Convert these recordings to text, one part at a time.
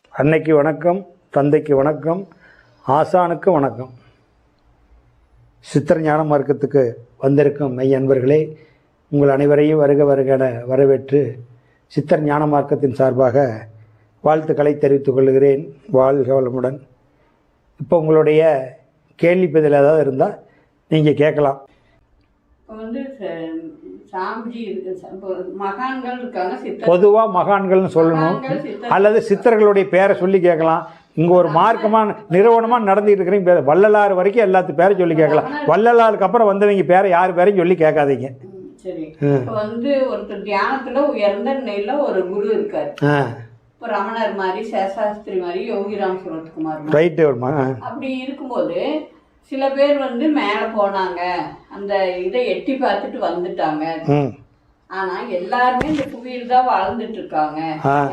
அன்னைக்கு வணக்கம், தந்தைக்கு வணக்கம், ஆசானுக்கு வணக்கம். சித்தர் ஞான மார்க்கத்துக்கு வந்திருக்கும் மெய் அன்பர்களே, உங்கள் அனைவரையும் வருக வருகென வரவேற்று சித்தர் ஞான மார்க்கத்தின் சார்பாக வாழ்த்துக்களை தெரிவித்துக் கொள்கிறேன். வாழ்க வளமுடன். இப்போ உங்களுடைய கேள்வி பதில் ஏதாவது இருந்தால் நீங்கள் கேட்கலாம். பொதுவாக மகான்கள்னு சொல்லணும், அல்லது சித்தர்களுடைய பேரை சொல்லி கேட்கலாம். இங்கே ஒரு மார்க்கமாக நிறுவனமாக நடந்துகிட்டு இருக்கிறீங்க, வள்ளலார் வரைக்கும் எல்லாத்து பேரை சொல்லி கேட்கலாம். வள்ளலாருக்கு அப்புறம் வந்தவங்க பேரை யார் பேரையும் சொல்லி கேட்காதீங்க. சரி, இப்போ ஒருத்தர் தியானத்துல உயர்ந்த நிலையில ஒரு குரு இருக்காரு. இப்போ ரமணர் மாதிரி, சேஷாஸ்திரி மாதிரி, யோகிராம் சுரத்குமார் ரைட்டு. அப்படி இருக்கும்போது சில பேர் மேலே போனாங்க, அந்த இதை எட்டி பார்த்துட்டு வந்துட்டாங்க. ஆனா எல்லாருமே இந்த புவியில் தான் வாழ்ந்துட்டு இருக்காங்க,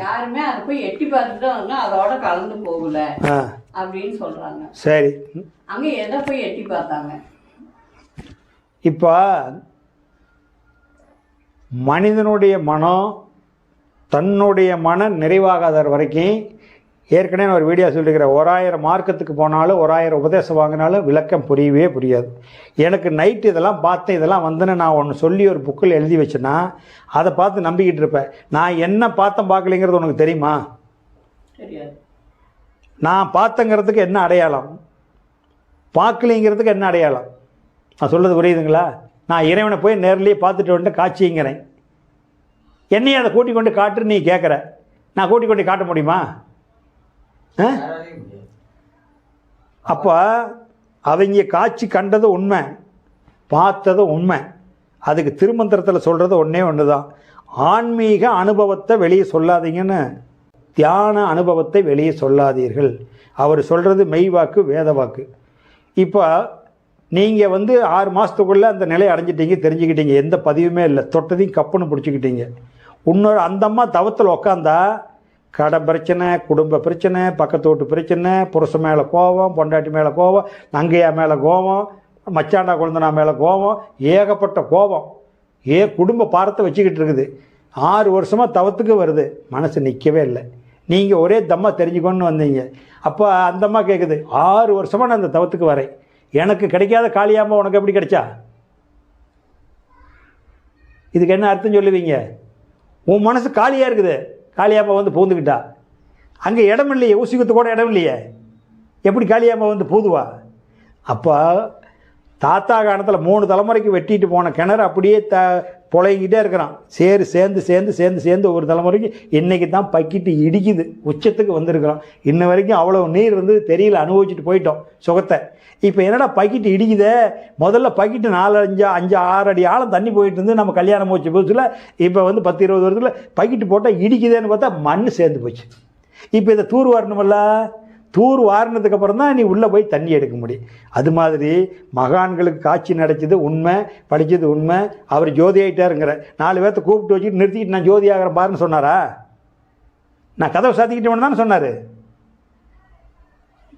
யாருமே அதை போய் எட்டி பார்த்துட்டு வந்து அதோட கலந்து போகல அப்படின்னு சொல்றாங்க. சரி, அங்க எதை போய் எட்டி பார்த்தாங்க? இப்போ மனிதனுடைய மனம் தன்னுடைய மன நிறைவாகாத வரைக்கும், ஏற்கனவே நான் ஒரு வீடியோ சொல்லியிருக்கிறேன், 1000 மார்க்கத்துக்கு போனாலும் 1000 உபதேசம் வாங்கினாலும் விளக்கம் புரியவே புரியாது. எனக்கு நைட்டு இதெல்லாம் பார்த்தேன், இதெல்லாம் வந்துன்னு நான் ஒன்று சொல்லி ஒரு புக்கில் எழுதி வச்சேன்னா அதை பார்த்து நம்பிக்கிட்டு இருப்பேன். நான் என்ன பார்த்தேன் பார்க்கலைங்கிறது உனக்கு தெரியுமா? தெரியாது. நான் பார்த்தங்கிறதுக்கு என்ன அடையாளம், பார்க்கலைங்கிறதுக்கு என்ன அடையாளம்? நான் சொல்கிறது புரியுதுங்களா? நான் இறைவனை போய் நேர்லேயே பார்த்துட்டு வந்துட்டு காட்சிங்கிறேன். என்னையும் அதை கூட்டிக் கொண்டு காட்டுன்னு நீ கேட்குற, நான் கூட்டிக் கொண்டு காட்ட முடியுமா? அப்போ அவங்க காட்சி கண்டது உண்மை, பார்த்தது உண்மை. அதுக்கு திருமந்திரத்தில் சொல்கிறது ஒன்றே ஒன்று தான், ஆன்மீக அனுபவத்தை வெளியே சொல்லாதீங்கன்னு. தியான அனுபவத்தை வெளியே சொல்லாதீர்கள். அவர் சொல்கிறது மெய் வாக்கு, வேத வாக்கு. இப்போ நீங்கள் 6 மாதத்துக்குள்ளே அந்த நிலையை அடைஞ்சிட்டீங்க, தெரிஞ்சுக்கிட்டீங்க, எந்த பதிவுமே இல்லை, தொட்டதையும் கப்புன்னு பிடிச்சிக்கிட்டீங்க. இன்னொரு அந்தம்மா தவத்தில் உக்காந்தா கடை பிரச்சனை, குடும்ப பிரச்சனை, பக்கத்து வீட்டு பிரச்சனை, புருஷன் மேலே கோபம், பொண்டாட்டி மேலே கோபம், நங்கையா மேலே கோபம், மச்சாண்டா குழந்தனா மேலே கோபம், ஏகப்பட்ட கோபம், குடும்ப பாரத்தை வச்சுக்கிட்டு இருக்குது. 6 வருஷமாக தவத்துக்கு வருது, மனசு நிற்கவே இல்லை. நீங்கள் ஒரே தம்மா தெரிஞ்சுக்கொண்டு வந்தீங்க. அப்போ அந்தம்மா கேட்குது, 6 வருஷமாக நான் அந்த தவத்துக்கு வரேன், எனக்கு கிடைக்காத காளியாம்மா உனக்கு எப்படி கிடைச்சா? இதுக்கு என்ன அர்த்தம் சொல்லுவீங்க? உன் மனசு காலியாக இருக்குது, காளியாம்மா பூந்துக்கிட்டா. அங்கே இடம் இல்லையே, ஊசிக்குத்து கூட இடம் இல்லையே, எப்படி காளியாம்மா பூதுவா? அப்போ தாத்தா காலத்தில் 3 தலைமுறைக்கு வெட்டிட்டு போன கிணறு அப்படியே புழைங்கிட்டே இருக்கிறான். சேர்ந்து ஒரு தலைமுறைக்கு இன்றைக்கி தான் பக்கிட்டு இடிக்குது, உச்சத்துக்கு வந்திருக்கிறோம். இன்ன வரைக்கும் அவ்வளோ நீர் தெரியல, அனுபவிச்சுட்டு போயிட்டோம் சுகத்தை. இப்போ என்னடா பக்கிட்டு இடிக்குதே? முதல்ல பக்கிட்டு 4, 5, 6 அடி ஆழம் தண்ணி போயிட்டு இருந்து நம்ம கல்யாணம் போச்சு புதுசில். இப்போ 10, 20 வருஷத்தில் பக்கிட்டு போட்டால் இடிக்குதேன்னு பார்த்தா மண் சேர்ந்து போச்சு. இப்போ இதை தூர் வரணுமல்ல, தூர் வாரினதுக்கு அப்புறம் தான் நீ உள்ளே போய் தண்ணி எடுக்க முடியும். அது மாதிரி மகான்களுக்கு காட்சி நடச்சது உண்மை, படித்தது உண்மை. அவர் ஜோதி ஆகிட்டாருங்கிற 4 பேர்த்த கூப்பிட்டு வச்சுட்டு நிறுத்திக்கிட்டு நான் ஜோதி ஆகிறேன் பாருன்னு சொன்னாரா? நான் கதவை சாத்திக்கிட்டு தானே சொன்னார்.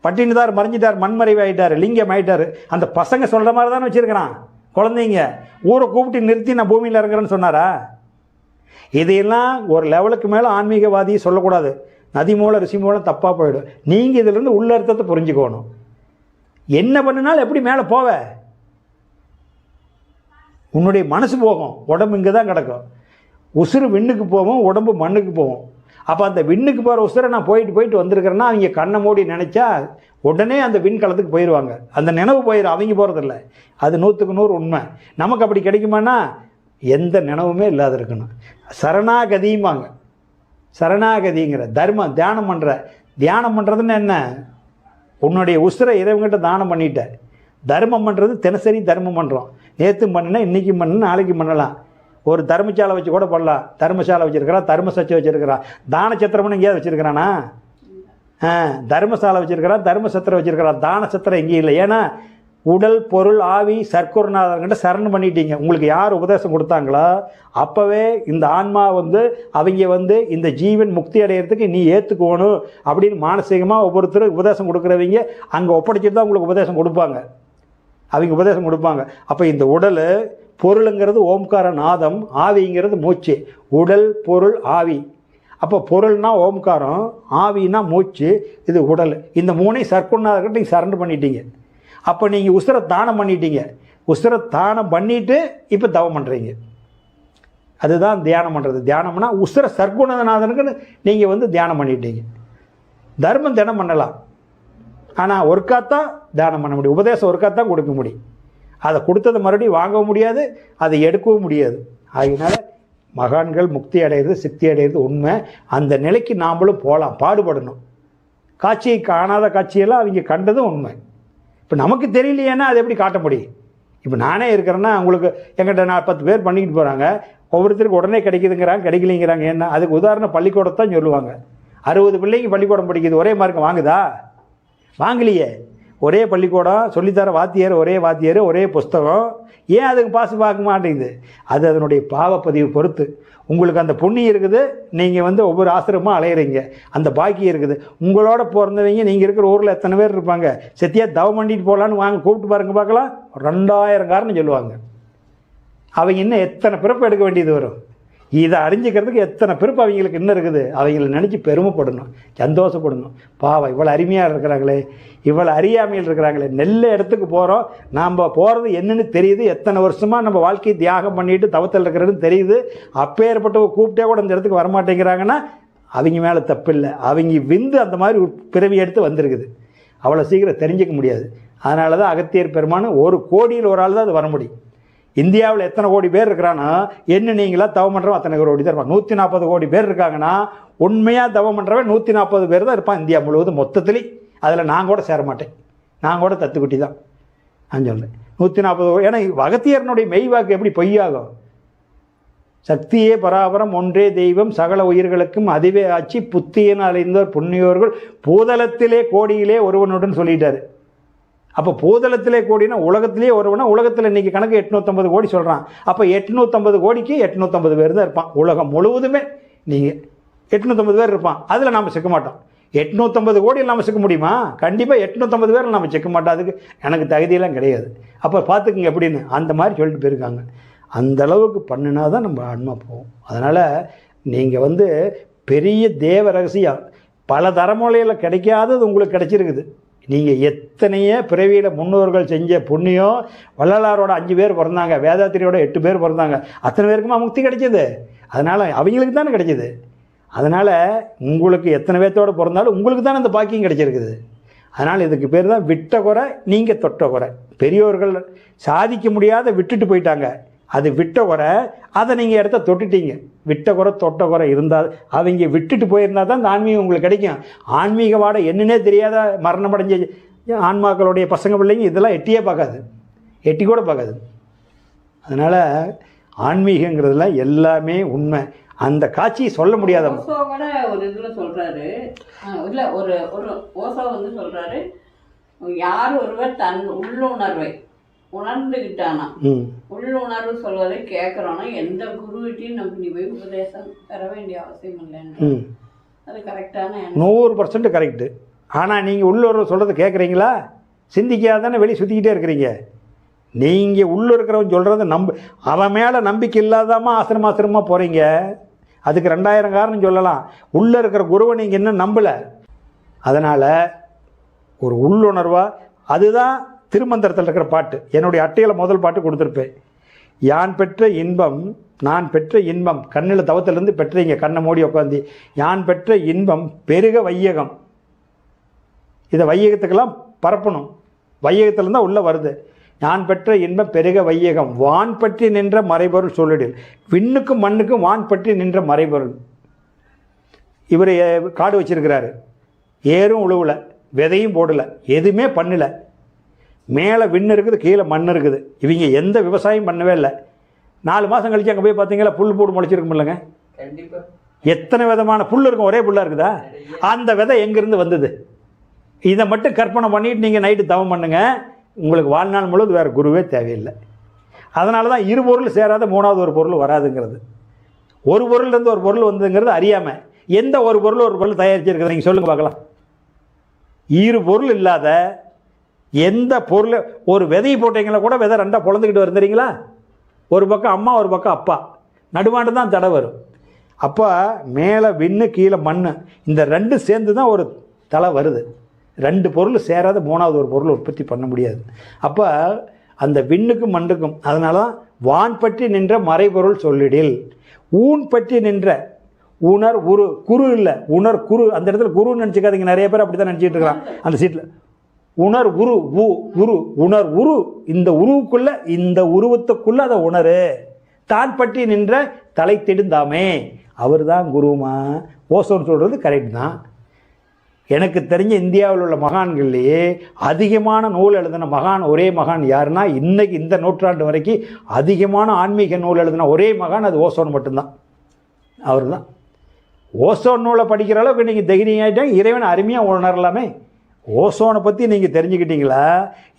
பட்டினிதார் மறைஞ்சிட்டார், மண்மறைவு ஆகிட்டார், லிங்கம் ஆகிட்டார். அந்த பசங்க சொல்கிற மாதிரி தானே வச்சுருக்கிறான். குழந்தைங்க ஊரை கூப்பிட்டு நிறுத்தி நான் பூமியில் இறங்குறேன்னு சொன்னாரா? இதையெல்லாம் ஒரு லெவலுக்கு மேலே ஆன்மீகவாதியை சொல்லக்கூடாது. நதி மூலம் ரிஷி மூலம் தப்பாக போயிடும். நீங்கள் இதிலேருந்து உள்ள அர்த்தத்தை புரிஞ்சுக்கணும். என்ன பண்ணினாலும் எப்படி மேலே போவ? உன்னுடைய மனசு போகும், உடம்பு இங்கே தான் கிடக்கும். உசுறு விண்ணுக்கு போவோம், உடம்பு மண்ணுக்கு போவோம். அப்போ அந்த விண்ணுக்கு போகிற உசுரை நான் போயிட்டு வந்திருக்கிறேன்னா அவங்க கண்ணை மூடி நினச்சா உடனே அந்த விண்கலத்துக்கு போயிடுவாங்க. அந்த நினைவு போயிடும், அவங்க போகிறதில்ல. அது 100க்கு 100 உண்மை. நமக்கு அப்படி கிடைக்குமானா எந்த நினைவுமே இல்லாத இருக்கணும். சரணாகதியுமாங்க. சரணாகதிங்கிற தர்மம், தியானம் பண்ணுற. தியானம் பண்ணுறதுன்னு என்ன? உன்னுடைய உசுரை இறைவங்கிட்ட தானம் பண்ணிட்ட. தர்மம் பண்ணுறது தினசரி தர்மம் பண்ணுறோம். நேற்று பண்ணினா இன்றைக்கும் பண்ணு, நாளைக்கு பண்ணலாம். ஒரு தர்மசாலை வச்சு கூட பண்ணலாம். தர்மசாலை வச்சுருக்கிறான், தர்மசச்சி வச்சுருக்கிறான். தான சத்திரம்னு எங்கேயாவது வச்சுருக்கிறானா? தர்மசாலை வச்சுருக்கிறான், தர்மசத்திரம் வச்சுருக்கிறான். தான சத்திரம் எங்கேயும் இல்லை. ஏன்னா உடல், பொருள், ஆவி, சர்க்குருநாதர்கிட்ட சரண் பண்ணிட்டீங்க. உங்களுக்கு யார் உபதேசம் கொடுத்தாங்களோ அப்போவே இந்த ஆன்மா அவங்க இந்த ஜீவன் முக்தி அடையிறதுக்கு நீ ஏற்றுக்கணும் அப்படின்னு மானசீகமாக ஒவ்வொருத்தரும் உபதேசம் கொடுக்குறவங்க அங்கே ஒப்படைச்சிட்டு தான் உங்களுக்கு உபதேசம் கொடுப்பாங்க. அவங்க உபதேசம் கொடுப்பாங்க. அப்போ இந்த உடல், பொருளுங்கிறது ஓம்கார நாதம், ஆவிங்கிறது மூச்சு. உடல், பொருள், ஆவி. அப்போ பொருள்னா ஓம்காரம், ஆவினா மூச்சு, இது உடல். இந்த மூணையும் சர்க்குணாகிட்ட நீங்கள் சரண்டர் பண்ணிட்டீங்க. அப்போ நீங்கள் உசுரை தானம் பண்ணிட்டீங்க. உசுரை தானம் பண்ணிவிட்டு இப்போ தவம் பண்ணுறீங்க. அதுதான் தியானம் பண்ணுறது. தியானம்னா உசுரை சர்க்குணநாதனுக்கு நீங்கள் வந்து தியானம் பண்ணிட்டீங்க. தர்மம் தினம் பண்ணலாம், ஆனால் ஒருக்காத்தான் தியானம் பண்ண முடியும். உபதேசம் ஒருக்காத்தான் கொடுக்க முடியும். அதை கொடுத்ததை மறுபடியும் வாங்கவும் முடியாது, அதை எடுக்கவும் முடியாது. அதனால மகான்கள் முக்தி அடைகிறது, சித்தி அடைகிறது உண்மை. அந்த நிலைக்கு நாம்ளும் போகலாம், பாடுபடணும். காட்சியை காணாத காட்சியெல்லாம் அவங்க கண்டதும் உண்மை. இப்போ நமக்கு தெரியலையேன்னா அதை எப்படி காட்ட முடியும்? இப்போ நானே இருக்கிறேன்னா உங்களுக்கு எங்கிட்ட 10 பேர் பண்ணிக்கிட்டு போகிறாங்க, ஒவ்வொருத்தருக்கு உடனே கிடைக்குதுங்கிறாங்க, கிடைக்கலைங்கிறாங்க. ஏன்னா அதுக்கு உதாரணம் பள்ளிக்கூடத்தான் சொல்லுவாங்க. 60 பிள்ளைங்க பள்ளிக்கூடம் படிக்குது, ஒரே மார்க் வாங்குதா? வாங்கலையே. ஒரே பள்ளிக்கூடம், சொல்லித்தர வாத்தியார், ஒரே வாத்தியார், ஒரே புஸ்தகம். ஏன் அதுக்கு பாஸ் பார்க்க மாட்டேங்குது? அது அதனுடைய பாவப்பதிவு பொறுத்து. உங்களுக்கு அந்த புண்ணியம் இருக்குது, நீங்கள் வந்து ஒவ்வொரு ஆசிரமமாக அலையிறீங்க, அந்த பாக்கியம் இருக்குது. உங்களோட பிறந்தவங்க நீங்கள் இருக்கிற ஊரில் எத்தனை பேர் இருப்பாங்க? செத்தியாக தவம் பண்ணிட்டு போகலான்னு வாங்க, கூப்பிட்டு பாருங்க பார்க்கலாம். 2000 காரணம் சொல்லுவாங்க. அவங்க இன்னும் எத்தனை பிறப்பு எடுக்க வேண்டியது வரும்? இதை அறிஞ்சிக்கிறதுக்கு எத்தனை பிறப்பு அவங்களுக்கு இன்னும் இருக்குது. அவங்களை நினச்சி பெருமைப்படணும், சந்தோஷப்படணும். பாவம் இவ்வளோ அருமையாக இருக்கிறாங்களே, இவ்வளோ அறியாமையில் இருக்கிறாங்களே. நெல்ல இடத்துக்கு போகிறோம், நாம் போகிறது என்னென்னு தெரியுது. எத்தனை வருஷமாக நம்ம வாழ்க்கையை தியாகம் பண்ணிட்டு தவத்தில் இருக்கிறதுன்னு தெரியுது. அப்பேற்பட்ட கூப்பிட்டே கூட இந்த இடத்துக்கு வரமாட்டேங்கிறாங்கன்னா அவங்க மேலே தப்பில்லை. அவங்க விந்து அந்த மாதிரி ஒரு பிறவி எடுத்து வந்திருக்குது. அவ்வளோ சீக்கிரம் தெரிஞ்சிக்க முடியாது. அதனால தான் அகத்தியர் பெருமான் 1 கோடியில் ஒரு ஆள் தான் அது வர முடியும். இந்தியாவில் எத்தனை கோடி பேர் இருக்கிறான்னா என்ன நீங்களா தவம் பண்ணுறவன் அத்தனை கோடி தான் இருப்பான். 140 கோடி பேர் இருக்காங்கன்னா உண்மையாக தவம் பண்ணுறவன் 140 பேர் தான் இருப்பான் இந்தியா முழுவதும் மொத்தத்துலேயும். அதில் நான் கூட சேர மாட்டேன், நான் கூட தத்துக்குட்டி தான். நான் சொல்கிறேன் 140 கோடி. ஏன்னா அகத்தியரனுடைய மெய்வாக்கு எப்படி பொய்யாகும்? சக்தியே பராபரம், ஒன்றே தெய்வம், சகல உயிர்களுக்கும் அதுவே ஆட்சி, புத்தியன் அலைந்தோர் புண்ணியோர்கள் பூதலத்திலே கோடியிலே ஒருவனுடன் சொல்லிட்டாரு. அப்போ பூதலத்திலே கோடினா உலகத்திலே ஒருவனா, உலகத்தில் இன்றைக்கி கணக்கு 850 கோடி சொல்கிறான். அப்போ 850 கோடிக்கு 850 பேர் தான் இருப்பான் உலகம் முழுவதுமே. நீங்கள் 850 பேர் இருப்பான், அதில் நாம் சிக்க மாட்டோம். 850 கோடியில் நாம் சிக்க முடியுமா? கண்டிப்பாக 850 பேரில் நம்ம சிக்க மாட்டோம். அதுக்கு எனக்கு தகுதியெல்லாம் கிடையாது. அப்போ பார்த்துக்குங்க எப்படின்னு அந்த மாதிரி சொல்லிட்டு போயிருக்காங்க. அந்த அளவுக்கு பண்ணினா தான் நம்ம ஆன்மா போகும். அதனால் நீங்கள் வந்து பெரிய தேவ ரகசியம் பல தலைமுறையில் கிடைக்காதது உங்களுக்கு கிடைச்சிருக்குது. நீங்கள் எத்தனையோ பிறவியில் முன்னோர்கள் செஞ்ச புண்ணியம். வள்ளலாரோட 5 பேர் பிறந்தாங்க, வேதாத்திரியோட 8 பேர் பிறந்தாங்க. அத்தனை பேருக்குமா முக்தி கிடைக்கிது? அதனால் அவங்களுக்கு தானே கிடைக்கிது. அதனால் உங்களுக்கு எத்தனை பேர்த்தோடு பிறந்தாலும் உங்களுக்கு தானே அந்த பாக்கியம் கிடைச்சிருக்குது. அதனால் இதுக்கு பேர் தான் விட்ட குறை, நீங்கள் தொட்ட குறை. பெரியோர்கள் சாதிக்க முடியாத விட்டுட்டு போயிட்டாங்க, அது விட்ட குறை. அதை நீங்கள் இடத்த தொட்டுட்டீங்க. விட்ட குறை தொட்ட குறை இருந்தால் அவங்க விட்டுட்டு போயிருந்தால் தான் இந்த ஆன்மீகம் உங்களுக்கு கிடைக்கும். ஆன்மீக வாட என்னன்னே தெரியாத மரணமடைஞ்ச ஆன்மாக்களுடைய பசங்க பிள்ளைங்க இதெல்லாம் எட்டியே பார்க்காது, எட்டி கூட பார்க்காது. அதனால் ஆன்மீகங்கிறதுல எல்லாமே உண்மை. அந்த காட்சியை சொல்ல முடியாத ஒரு இதில் சொல்கிறாரு, இல்லை ஒரு ஒரு ஓசோ வந்து சொல்கிறாரு, யார் ஒருவர் தன் உள்ளுணர்வை உணர்ந்துக்கிட்டானா, உள்ளுணர்வு சொல்வதை கேட்குறோன்னா எந்த குருவிட்டையும் நமக்கு நீ போய் உபதேசம் பெற வேண்டிய அவசியம் இல்லைன்னு. அது கரெக்டான 100% கரெக்டு. ஆனால் நீங்கள் உள்ளுணர்வு சொல்கிறத கேட்குறீங்களா? சிந்திக்காதானே வெளியே சுற்றிக்கிட்டே இருக்கிறீங்க. நீங்கள் உள்ளே இருக்கிறவன் சொல்கிறத அவன் மேலே நம்பிக்கை இல்லாதாமா ஆசிரமாக போகிறீங்க. அதுக்கு 2000 காரணம் சொல்லலாம். உள்ளே இருக்கிற குருவை நீங்கள் இன்னும் நம்பலை. அதனால் ஒரு உள்ளுணர்வாக, அதுதான் திருமந்திரத்தில் இருக்கிற பாட்டு. என்னுடைய அட்டையில் முதல் பாட்டு கொடுத்துருப்பேன். யான் பெற்ற இன்பம், நான் பெற்ற இன்பம். கண்ணில் தவத்திலேருந்து பெற்றீங்க, கண்ணை மூடி உட்காந்து. யான் பெற்ற இன்பம் பெருக வையகம். இதை வையகத்துக்கெல்லாம் பரப்பணும். வையகத்திலேருந்து தான் உள்ளே வருது. யான் பெற்ற இன்பம் பெருக வையகம், வான் பற்றி நின்ற மறைபொருள் சொல்லிடில். விண்ணுக்கும் மண்ணுக்கும் வான் பற்றி நின்ற மறைபொருள். இவர் காடு வச்சிருக்கிறாரு, ஏறும் உழுவல, விதையும் போடலை, எதுவுமே பண்ணலை. மேலே விண்ணு இருக்குது, கீழே மண் இருக்குது. இவங்க எந்த விவசாயம் பண்ணவே இல்லை. 4 மாதம் கழிச்சு அங்கே போய் பார்த்தீங்களா புல் போடு முளைச்சிருக்கும் இல்லைங்க? எத்தனை விதமான புல் இருக்கும், ஒரே புல்லாக இருக்குதா? அந்த விதை எங்கேருந்து வந்தது? இதை மட்டும் கற்பனை பண்ணிட்டு நீங்கள் நைட்டு தவம் பண்ணுங்க, உங்களுக்கு வாழ்நாள் முழுவது வேறு குருவே தேவையில்லை. அதனால தான் 2 பொருள் சேராத 3வது ஒரு பொருள் வராதுங்கிறது. ஒரு பொருள்லேருந்து ஒரு பொருள் வந்ததுங்கிறது அறியாமல். எந்த ஒரு பொருள் தயாரிச்சிருக்குது நீங்கள் சொல்லுங்கள் பார்க்கலாம். 2 பொருள் இல்லாத எந்த பொருள், ஒரு விதையை போட்டிங்கன்னா கூட விதை 2ஆக பொழந்துக்கிட்டு வருந்துறீங்களா? ஒரு பக்கம் அம்மா, ஒரு பக்கம் அப்பா, நடுவாண்டு தான் தடை வரும். அப்போ மேலே விண்ணு கீழே மண், இந்த ரெண்டு சேர்ந்து தான் ஒரு தலை வருது. ரெண்டு பொருள் சேராத மூணாவது ஒரு பொருள் உற்பத்தி பண்ண முடியாது. அப்போ அந்த விண்ணுக்கும் மண்ணுக்கும், அதனால தான் வான் பற்றி நின்ற மறைபொருள் சொல்லிடில், ஊன் பற்றி நின்ற, உணர் உரு, குரு இல்லை உணர் குரு, அந்த இடத்துல குருன்னு நினச்சிக்காதீங்க, நிறைய பேர் அப்படி தான் நினச்சிட்டு இருக்கிறான் அந்த சீட்டில். உணர் உரு, உரு, உணர் உரு, இந்த உருவுக்குள்ள, இந்த உருவத்துக்குள்ள அதை உணரு. தான் பற்றி நின்ற தலை திடுந்தாமே, அவர் தான் குருமா. ஓசோன் சொல்கிறது கரெக்ட் தான். எனக்கு தெரிஞ்ச இந்தியாவில் உள்ள மகான்கள்லேயே அதிகமான நூல் எழுதின மகான் ஒரே மகான் யாருன்னா, இன்றைக்கி இந்த நூற்றாண்டு வரைக்கும் அதிகமான ஆன்மீக நூல் எழுதின ஒரே மகான் அது ஓசோன் மட்டும்தான். அவர் தான். ஓசோன் நூலை படிக்கிற அளவுக்கு நீங்கள் தைரியம் ஆகிட்டாங்க, இறைவனை அருமையாக உணரலாமே. ஓசோனை பற்றி நீங்கள் தெரிஞ்சுக்கிட்டீங்களா,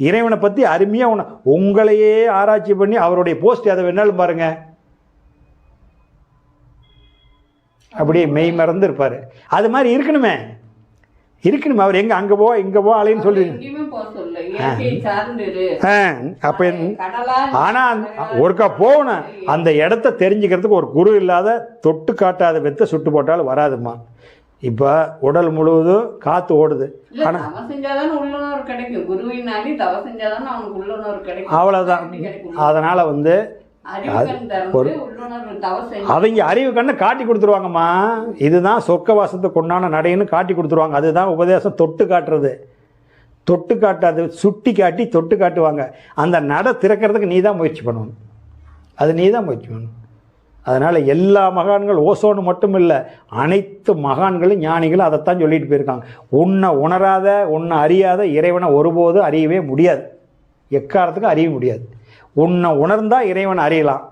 இறைவனை பற்றி அருமையாக உங்களையே ஆராய்ச்சி பண்ணி அவருடைய போஸ்ட் அதை வேணாலும் பாருங்கள், அப்படியே மெய் மறந்து இருப்பார். அது மாதிரி இருக்கணுமே. அவர் எங்கே அங்கே போ இங்கே போ அலைன்னு சொல்லுங்க. அப்போ ஆனால் ஒருக்கா போகணும், அந்த இடத்த தெரிஞ்சுக்கிறதுக்கு ஒரு குரு இல்லாத, தொட்டு காட்டாத வெத்த சுட்டு போட்டாலும் வராதுமா. இப்போ உடல் முழுவதும் காற்று ஓடுது, ஆனால் அவ்வளோதான். அதனால் அவங்க அறிவு கண்ணை காட்டி கொடுத்துருவாங்கம்மா. இதுதான் சொர்க்கவாசத்துக்கு உண்டான நடைன்னு காட்டி கொடுத்துருவாங்க. அதுதான் உபதேசம். தொட்டு காட்டுறது, தொட்டு காட்டாது, சுட்டி காட்டி தொட்டு காட்டுவாங்க. அந்த நடை திறக்கிறதுக்கு நீ தான் முயற்சி பண்ணணும், அது நீ தான் முயற்சி பண்ணணும். அதனால் எல்லா மகான்கள், ஓசோன்னு மட்டும் இல்லை, அனைத்து மகான்களும் ஞானிகளும் அதைத்தான் சொல்லிட்டு போயிருக்காங்க. உன்னை உணராத, உன்னை அறியாத இறைவனை ஒருபோதும் அறியவே முடியாது, எக்காலத்துக்கும் அறிய முடியாது. உன்னை உணர்ந்தால் இறைவனை அறியலாம்.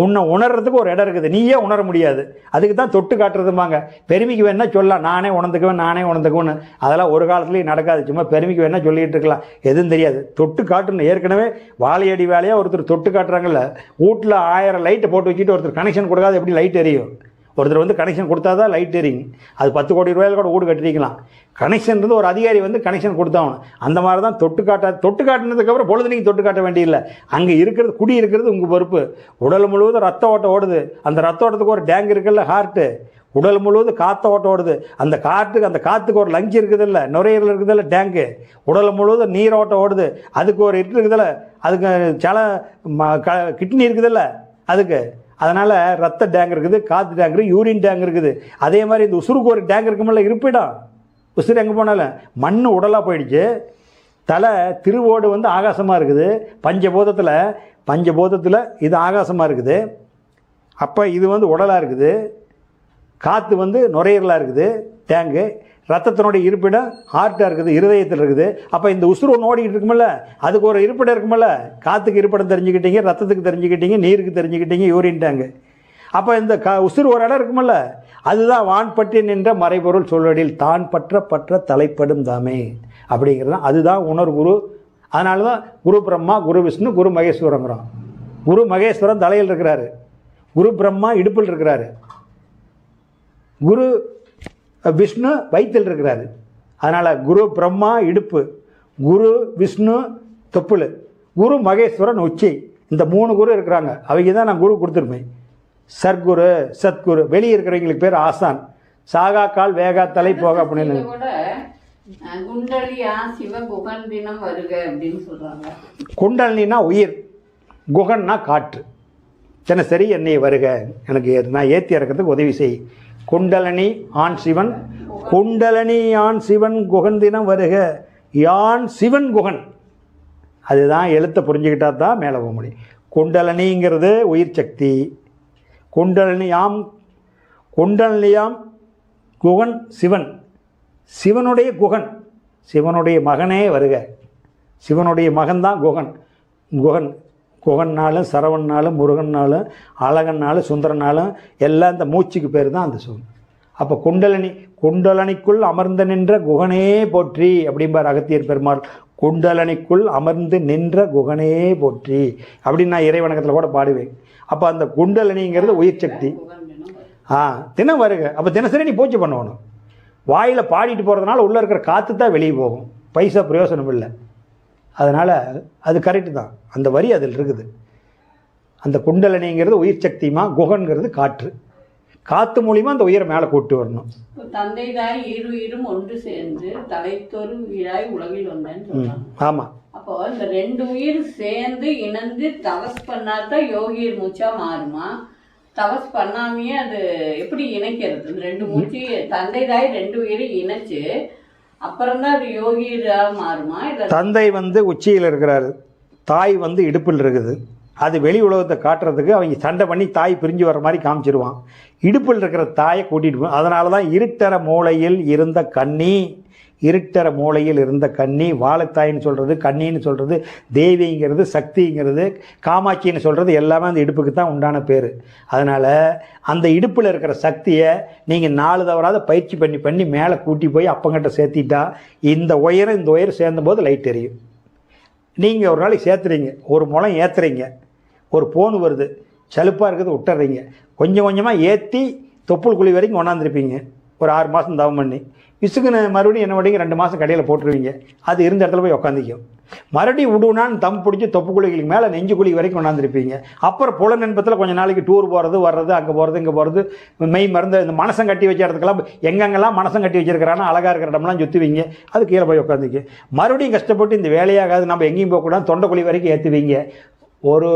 உன்னை உணர்றதுக்கு ஒரு இடம் இருக்குது, நீயே உணர முடியாது. அதுக்கு தான் தொட்டு காட்டுறதுமாங்க. பெருமைக்கு வேணா சொல்லலாம், நானே உணர்ந்துக்குவேன்னு. அதெல்லாம் ஒரு காலத்துலேயும் நடக்காது. சும்மா பெருமைக்கு வேணா சொல்லிகிட்டு இருக்கலாம், எதுவும் தெரியாது. தொட்டு காட்டணும். ஏற்கனவே வாழையடி வேலையாக ஒருத்தர் தொட்டு காட்டுறாங்கல்ல. வீட்டில் 1000 லைட்டை போட்டு வச்சுட்டு ஒருத்தர் கனெக்ஷன் கொடுக்காது எப்படி லைட் எரியும்? ஒருத்தர் கனெக்ஷன் கொடுத்தா தான் லைட் எரியும். அது 10 கோடி ரூபாயில் கூட வீடு கட்டிருக்கலாம். கனெக்ஷன்றது ஒரு அதிகாரி கனெக்ஷன் கொடுத்தாகணும். அந்த மாதிரி தான் தொட்டு காட்டினதுக்கப்புறம் பொழுது நீங்கள் தொட்டு காட்ட வேண்டியதில்லை. அங்கே இருக்கிறது, குடி இருக்கிறது உங்கள் பொறுப்பு. உடல் முழுவதும் ரத்த ஓட்டம் ஓடுது, அந்த ரத்த ஓட்டத்துக்கு ஒரு டேங்க் இருக்குல்ல, ஹார்ட்டு. உடல் முழுவதும் காற்று ஓட்டம் ஓடுது, அந்த காற்றுக்கு ஒரு லஞ்ச் இருக்குதில்ல, நுரையீரல் இருக்குதில்ல, டேங்கு. உடல் முழுவதும் நீரோட்டம் ஓடுது, அதுக்கு ஒரு இருக்குதில்ல, அதுக்கு சில கிட்னி இருக்குதில்ல அதுக்கு. அதனால் ரத்த டேங்க் இருக்குது, காற்று டேங்க் இருக்குது, யூரின் டேங்க் இருக்குது. அதே மாதிரி இந்த உசுருக்கு ஒரு டேங்க் இருக்குமில்ல, இருப்பிடம். உசுறு எங்கே போனாலும் மண் உடலாக போயிடுச்சு. தலை திருவோடு ஆகாசமாக இருக்குது. பஞ்சபூதத்தில் இது ஆகாசமாக இருக்குது. அப்போ இது உடலாக இருக்குது. காற்று நுரையீரலாக இருக்குது, டேங்கு. ரத்தத்தினுடைய இருப்பிடம் ஹார்ட்டாக இருக்குது, இருதயத்தில் இருக்குது. அப்போ இந்த உசுறு ஒன்று ஓடிக்கிட்டு இருக்குமில்ல, அதுக்கு ஒரு இருப்பிடம் இருக்குமில்ல. காற்றுக்கு இருப்பிடம் தெரிஞ்சுக்கிட்டீங்க, ரத்தத்துக்கு தெரிஞ்சுக்கிட்டீங்க, நீருக்கு தெரிஞ்சுக்கிட்டீங்க, யூரின் டேங்கு. அப்போ இந்த உசுறு ஒரு இடம் இருக்குமில்ல, அதுதான் வான் பற்றி நின்ற மறைபொருள் சொல்வடில் தான் பற்ற தலைப்படும் தாமே அப்படிங்கிறது தான். அதுதான் உணர் குரு. அதனால தான் குரு பிரம்மா, குரு விஷ்ணு, குரு மகேஸ்வரங்கிறோம். குரு மகேஸ்வரன் தலையில் இருக்கிறாரு, குரு பிரம்மா இடுப்பில் இருக்கிறாரு, குரு விஷ்ணு வயிற்றில் இருக்கிறாரு. அதனால் குரு பிரம்மா இடுப்பு, குரு விஷ்ணு தொப்புள், குரு மகேஸ்வரன் உச்சி. இந்த 3 குரு இருக்கிறாங்க. அவங்க தான் நான் குரு கொடுத்துருப்பேன். சர்க்குரு, சத்குரு. வெளியே இருக்கிறவங்களுக்கு பேர் ஆசான். சாகா கால் வேகா தலை போக அப்படின்னு. குண்டலினா உயிர், குகன்னா காற்று. தினசரி என்னை வருக, எனக்கு நான் ஏற்றி இறக்கிறதுக்கு உதவி செய். குண்டலனி ஆண் சிவன், குண்டலனி ஆண் சிவன் குகன் தினம் வருக. யான் சிவன் குகன், அதுதான் எழுத்தை புரிஞ்சுக்கிட்டா தான் மேலே போக முடியும். குண்டலனிங்கிறது உயிர் சக்தி. குண்டலனியாம் குகன் சிவன், சிவனுடைய குகன், சிவனுடைய மகனே வருக. சிவனுடைய மகன்தான் குகன். குகன்னாலும் சரவன்னாலும் முருகன்னாலும் அழகன்னாலும் சுந்தரனாலும் எல்லாம் இந்த மூச்சுக்கு பேர் தான் அந்த சிவன். அப்போ குண்டலனிக்குள் அமர்ந்து நின்ற குகனே போற்றி அப்படிம்பார் அகத்தியர் பெருமாள். குண்டலனிக்குள் அமர்ந்து நின்ற குகனே போற்றி அப்படின்னு நான் இறைவணக்கத்தில் கூட பாடுவேன். அப்போ அந்த குண்டலனிங்கிறது உயிர் சக்தி. தினம் வருக. அப்போ தினசரி நீ பூஜை பண்ணணும். வாயில் பாடிட்டு போகிறதுனால உள்ளே இருக்கிற காற்று தான் வெளியே போகும், பைசா பிரயோசனம் இல்லை. அதனால் அது கரெக்டு தான், அந்த வரி அதில் இருக்குது. அந்த குண்டலனிங்கிறது உயிர் சக்திமா, குகன்கிறது காற்று. காற்று மூலிமா அந்த உயிரை மேலே கூட்டு வரணும். தந்தை தாய் இருவரும் ஒன்று சேர்ந்து தலைத்தொரு உயிராய் உலகில் வந்தேன்னு சொல்றாங்க. ஆமாம். அப்போ இந்த 2 உயிர் சேர்ந்து இணைந்து தவஸ் பண்ணாதான் யோகியர் மூச்சா மாறுமா? தவஸ் பண்ணாமையே அது எப்படி இணைக்கிறது? இந்த 2 மூச்சு தந்தை தாய் 2 உயிரை இணைச்சு அப்புறம்தான் அது யோகியராக மாறுமா? இல்லை தந்தை உச்சியில் இருக்கிறாரு, தாய் இடுப்பில் இருக்குது. அது வெளி உலகத்தை காட்டுறதுக்கு அவங்க சண்டை பண்ணி தாய் பிரிஞ்சு வர மாதிரி காமிச்சிருவான். இடுப்பில் இருக்கிற தாயை கூட்டிகிட்டு போய், அதனால தான் இருட்டற மூளையில் இருந்த கன்னி, இருட்டற மூளையில் இருந்த கன்னி, வாழைத்தாயின்னு சொல்கிறது, கன்னின்னு சொல்கிறது, தேவிங்கிறது, சக்திங்கிறது, காமாட்சின்னு சொல்கிறது எல்லாமே அந்த இடுப்புக்கு தான் உண்டான பேர். அதனால் அந்த இடுப்பில் இருக்கிற சக்தியை நீங்கள் 4 தவறாத பயிற்சி பண்ணி பண்ணி மேலே கூட்டி போய் அப்பங்கிட்ட சேர்த்திட்டா இந்த உயரம் சேர்ந்தபோது லைட் எரியும். நீங்கள் ஒரு நாளைக்கு சேர்த்துறீங்க, ஒரு முளம் ஏற்றுறீங்க, ஒரு போன் வருது, சலுப்பாக இருக்குது விட்டுறீங்க, கொஞ்சம் கொஞ்சமாக ஏற்றி தொப்புள் குழி வரைக்கும் கொண்டாந்துருப்பீங்க. ஒரு 6 மாதம் தவம் பண்ணி விசுக்குன்னு மறுபடியும் என்ன பண்ணீங்க, 2 மாதம் கடையில் போட்டுருவீங்க. அது இருந்த இடத்துல போய் உட்காந்துக்கும். மறுபடியும் விடுனான்னு தம் பிடிச்சி தொப்பு குழிகளுக்கு மேலே நெஞ்சு குழி வரைக்கும் கொண்டாந்துருப்பீங்க. அப்புறம் புலநன்பத்தில் கொஞ்சம் நாளைக்கு டூர் போகிறது வர்றது, அங்கே போகிறது இங்கே போகிறது, மெய் மருந்து இந்த மனசம் கட்டி வச்ச இடத்துக்கெல்லாம் எங்கெங்கெல்லாம் மனசம் கட்டி வச்சிருக்கிறானா அழகாக இருக்கிற இடம்லாம் சுற்றுவீங்க. அது கீழே போய் உட்காந்துக்கு. மறுபடியும் கஷ்டப்பட்டு இந்த வேலையாகாது நம்ம எங்கேயும் போகக்கூடாது, தொண்டை குழி வரைக்கும் ஏற்றுவீங்க. ஒரு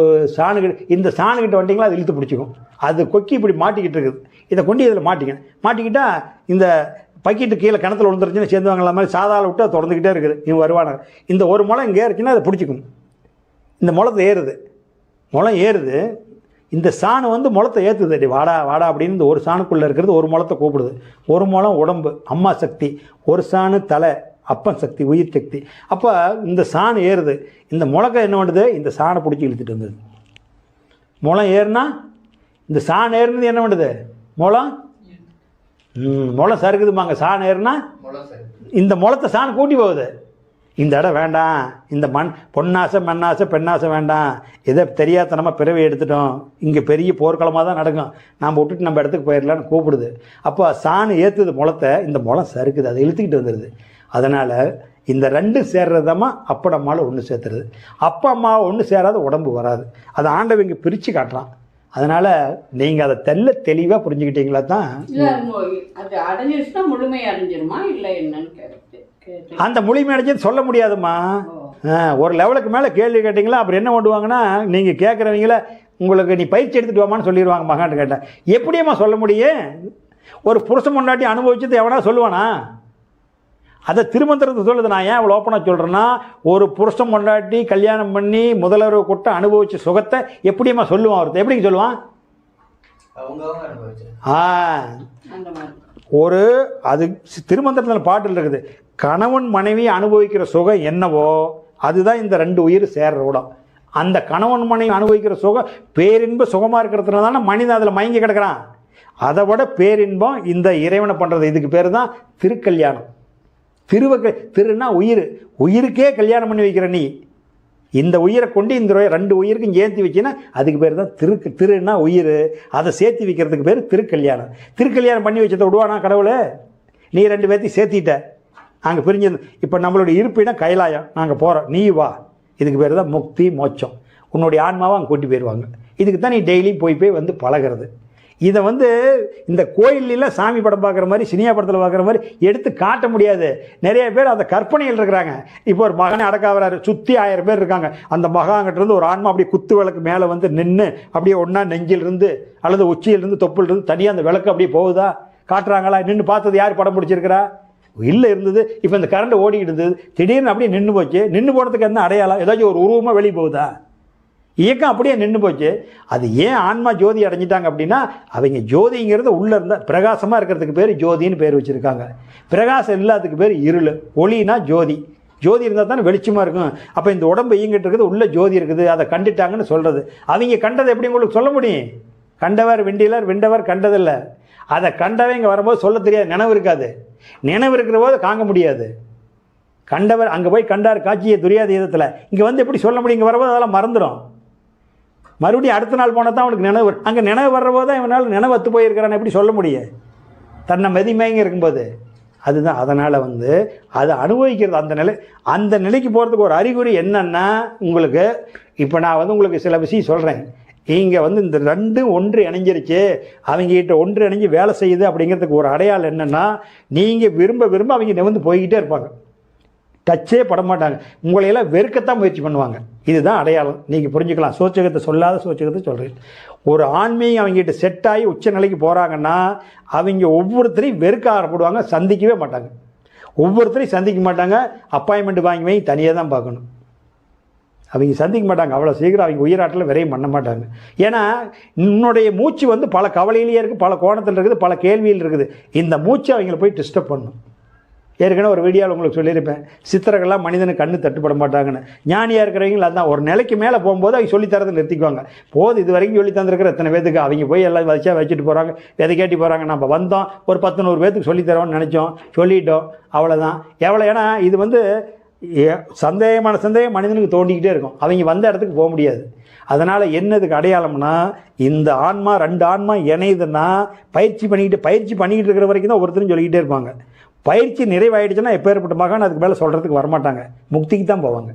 இந்த சாணுக்கிட்ட வண்டிங்களா அது இழுத்து பிடிச்சிக்கும். அது கொக்கி இப்படி மாட்டிக்கிட்டு இருக்குது. இதை கொண்டு இதில் மாட்டிக்கிட்டால் இந்த பக்கெட்டு கீழே கிணத்துல விழுந்துருச்சுன்னு சேர்ந்துவாங்களா மாதிரி சாதாவில் விட்டு அது தொடர்ந்துக்கிட்டே இருக்குது. இவன் வருவானாங்க. இந்த ஒரு முளம் இங்கே ஏறுச்சுன்னா அதை பிடிச்சிக்கும். இந்த முளத்தை ஏறுது, முளம் ஏறுது, இந்த சாணு முளத்தை ஏற்றுது. அடி வாடா வாடா அப்படின்னு இந்த ஒரு சாணுக்குள்ளே இருக்கிறது ஒரு முளத்தை கூப்பிடுது. ஒரு முளம் உடம்பு அம்மா சக்தி, ஒரு சாணு தலை அப்பன் சக்தி உயிர் சக்தி. அப்போ இந்த சாணு ஏறுது, இந்த முளக்கை என்ன பண்ணுது, இந்த சாணை பிடிச்சி இழுத்துட்டு வந்தது. முளம் ஏறுனா இந்த சாண் ஏறுனது என்ன பண்ணுது, முளம் சறுக்குதுமாங்க. சாண் ஏறுனா இந்த முளத்தை சாண் கூட்டி போகுது. இந்த இடம் வேண்டாம், இந்த பொன்னாசை மண்ணாசை பெண்ணாசை வேண்டாம், இதை தெரியாதனமாக பிறவி எடுத்துட்டோம், இங்கே பெரிய போர்க்களமாக தான் நடக்கும், நாம் விட்டுட்டு நம்ம இடத்துக்கு போயிடலான்னு கூப்பிடுது. அப்போ சாண் ஏற்றுது முளத்தை, இந்த முளம் சறுக்குது, அதை இழுத்துக்கிட்டு வந்துடுது. அதனால் இந்த 2 சேர்றதாம்மா அப்பா அம்மாவை ஒன்று சேர்த்துறது. அப்பா அம்மாவை ஒன்று சேராத உடம்பு வராது. அதை ஆண்டவங்க பிரித்து காட்டுறான். அதனால் நீங்கள் அதை தெளிவாக புரிஞ்சுக்கிட்டீங்களா தான். அந்த முழுமை அடைஞ்சது சொல்ல முடியாதுமா. ஒரு லெவலுக்கு மேலே கேள்வி கேட்டிங்களா அப்புறம் என்ன பண்ணுவாங்கன்னா, நீங்கள் கேட்குறவங்கள உங்களுக்கு நீ பயிற்சி எடுத்துகிட்டு வாமான்னு சொல்லிடுவாங்க. மகான்னு கேட்டேன், எப்படியம்மா சொல்ல முடியும்? ஒரு புருஷன் முன்னாடி அனுபவிச்சது எவனா சொல்லுவானா? அதை திருமந்திரத்தை சொல்லுது. நான் ஏன் இவ்வளோ ஓப்பனாக சொல்கிறேன்னா, ஒரு புருஷன் பொண்டாட்டி கல்யாணம் பண்ணி முதலரவு கொட்ட அனுபவிச்ச சுகத்தை எப்படியம்மா சொல்லுவான்? ஒருத்தர் எப்படிங்க சொல்லுவான்? ஒரு அது திருமந்திரத்தில் பாட்டில் இருக்குது, கணவன் மனைவி அனுபவிக்கிற சுகம் என்னவோ அதுதான் இந்த 2 உயிர் சேர்ற இடம். அந்த கணவன் மனைவி அனுபவிக்கிற சுகம் பேரின்ப சுகமாக இருக்கிறதுனால தானே மனிதன் அதில் மயங்கி கிடக்கிறான். அதை விட பேரின்பம் இந்த இறைவனை பண்ணுறது. இதுக்கு பேர் தான் திருக்கல்யாணம். திருன்னா உயிர், உயிருக்கே கல்யாணம் பண்ணி வைக்கிற நீ இந்த உயிரை கொண்டு இந்த 2 உயிருக்கும் சேர்த்து வச்சின்னா அதுக்கு பேர் தான் திருன்னா உயிர். அதை சேர்த்து வைக்கிறதுக்கு பேர் திருக்கல்யாணம். திருக்கல்யாணம் பண்ணி வச்சதை விடுவானா கடவுளை? நீ 2 பேர்த்தையும் சேர்த்திட்ட, நாங்கள் பிரிஞ்சது. இப்போ நம்மளுடைய இருப்பிடம் கைலாயம், நாங்கள் போகிறோம், நீ வா. இதுக்கு பேர் தான் முக்தி மோட்சம். உன்னுடைய ஆன்மாவை அங்கே கூட்டி போயிடுவாங்க. இதுக்கு தான் நீ டெய்லி போய் பழகிறது. இதை இந்த கோயிலெலாம் சாமி படம் பார்க்குற மாதிரி சினிமா படத்தில் பார்க்குற மாதிரி எடுத்து காட்ட முடியாது. நிறைய பேர் அந்த கற்பனையில் இருக்கிறாங்க. இப்போ ஒரு மகனை அடக்காவராரு, சுற்றி 1000 பேர் இருக்காங்க. அந்த மகாங்கிட்டேருந்து ஒரு ஆன்மா அப்படியே குத்து விளக்கு மேலே நின்று அப்படியே ஒன்றா நெஞ்சிலிருந்து அல்லது உச்சியிலிருந்து தொப்புலிருந்து தனியாக அந்த விளக்கு அப்படியே போகுதா காட்டுறாங்களா? நின்று பார்த்தது யார் படம் பிடிச்சிருக்கிறா? இல்லை இருந்தது. இப்போ இந்த கரண்ட் ஓடிக்கிட்டு இருந்தது, திடீர்னு அப்படியே நின்று போச்சு. நின்று போனதுக்கு என்ன அடையாளம்? ஏதாச்சும் ஒரு உருவமாக வெளியே போகுதா? இயக்கம் அப்படியே நின்று போச்சு. அது ஏன் ஆன்மா ஜோதி அடைஞ்சிட்டாங்க அப்படின்னா, அவங்க ஜோதிங்கிறது உள்ளே இருந்தால் பிரகாசமாக இருக்கிறதுக்கு பேர் ஜோதின்னு பேர் வச்சுருக்காங்க. பிரகாசம் இல்லாததுக்கு பேர் இருள். ஒளினா ஜோதி, ஜோதி இருந்தால் தானே வெளிச்சமாக இருக்கும். அப்போ இந்த உடம்பு இயங்கிட்டு இருக்குது, உள்ளே ஜோதி இருக்குது, அதை கண்டுட்டாங்கன்னு சொல்கிறது. அவங்க கண்டதை எப்படி உங்களுக்கு சொல்ல முடியும்? கண்டவர் விண்டிலர், விண்டவர் கண்டதில்லை. அதை கண்டவன் இங்கே வரும்போது சொல்ல தெரியாது, நினைவு இருக்காது. நினைவு இருக்கிற போது காங்க முடியாது. கண்டவர் அங்கே போய் கண்டார் காட்சியை துரியாத விதத்தில், இங்கே எப்படி சொல்ல முடியும்? இங்கே வரும்போது அதெல்லாம் மறந்துடும். மறுபடியும் அடுத்த நாள் போனால் தான் அவனுக்கு நினைவு. அங்கே நினைவு வர்றபோது தான் இவனால் நினைவத்து போயிருக்கிறான், எப்படி சொல்ல முடியும்? தன்னை மதிமயங்க இருக்கும்போது. அதுதான். அதனால் அதை அனுபவிக்கிறது அந்த நிலைக்கு போகிறதுக்கு ஒரு அறிகுறி என்னென்னா, உங்களுக்கு இப்போ நான் உங்களுக்கு சில விஷயம் சொல்கிறேன். இங்கே வந்து இந்த ரெண்டும் ஒன்று இணைஞ்சிருச்சு, அவங்ககிட்ட ஒன்று இணைஞ்சு வேலை செய்யுது அப்படிங்கிறதுக்கு ஒரு அடையாளம் என்னென்னா, நீங்கள் விரும்ப விரும்ப அவங்க நிமிர்ந்து போய்கிட்டே இருப்பாங்க, டச்சே பட மாட்டாங்க, உங்களையெல்லாம் வெறுக்கத்தான் முயற்சி பண்ணுவாங்க. இதுதான் அடையாளம். நீங்கள் புரிஞ்சுக்கலாம். சோச்சகத்தை சொல்லாத சோச்சகத்தை சொல்கிறேன். ஒரு ஆன்மீகம் அவங்ககிட்ட செட் ஆகி உச்ச நிலைக்கு போகிறாங்கன்னா அவங்க ஒவ்வொருத்தரையும் வெறுக்க ஆரம்பிடுவாங்க, சந்திக்கவே மாட்டாங்க. ஒவ்வொருத்தரையும் சந்திக்க மாட்டாங்க, அப்பாயின்மெண்ட் வாங்கி தனியாக தான் பார்க்கணும். அவங்க சந்திக்க மாட்டாங்க, அவ்வளோ சீக்கிரம் அவங்க உயிராட்டில் விரையும் பண்ண மாட்டாங்க. ஏன்னா என்னுடைய மூச்சு வந்து பல கவலையிலேயே இருக்குது, பல கோணத்தில் இருக்குது, பல கேள்வியில் இருக்குது. இந்த மூச்சு அவங்கள போய் டிஸ்டர்ப் பண்ணணும். ஏற்கனவே ஒரு வீடியோவில் உங்களுக்கு சொல்லியிருப்பேன், சித்திரங்கள்லாம் மனிதனுக்கு கண்ணு தட்டுப்பட மாட்டாங்கன்னு. ஞானியாக இருக்கிறவங்க அதுதான் ஒரு நிலைக்கு மேலே போகும்போது அவங்க சொல்லித்தரதை நிறுத்திக்குவாங்க. போது இது வரைக்கும் சொல்லி தந்திருக்கிற எத்தனை பேத்துக்கு அவங்க போய் எல்லாம் வச்சுட்டு போகிறாங்க, எதை கேட்டி போகிறாங்க. நம்ம வந்தோம் ஒரு 10-100 பேத்துக்கு சொல்லித்தரோம்னு நினச்சோம், சொல்லிட்டோம், அவ்வளோதான். எவ்வளோ ஏன்னா இது வந்து சந்தேகம் மனிதனுக்கு தோண்டிக்கிட்டே இருக்கும். அவங்க வந்த இடத்துக்கு போக முடியாது. அதனால் என்னதுக்கு அடையாளம்னா, இந்த ஆன்மா 2 ஆன்மா இணையுதுன்னா பயிற்சி பண்ணிக்கிட்டு இருக்கிற வரைக்கும் தான் ஒருத்தரும் சொல்லிக்கிட்டே இருப்பாங்க. பயிற்சி நிறைவாயிடுச்சுன்னா எப்பேற்பட்ட மகான் அதுக்கு மேலே சொல்கிறதுக்கு வரமாட்டாங்க, முக்திக்கு தான் போவாங்க.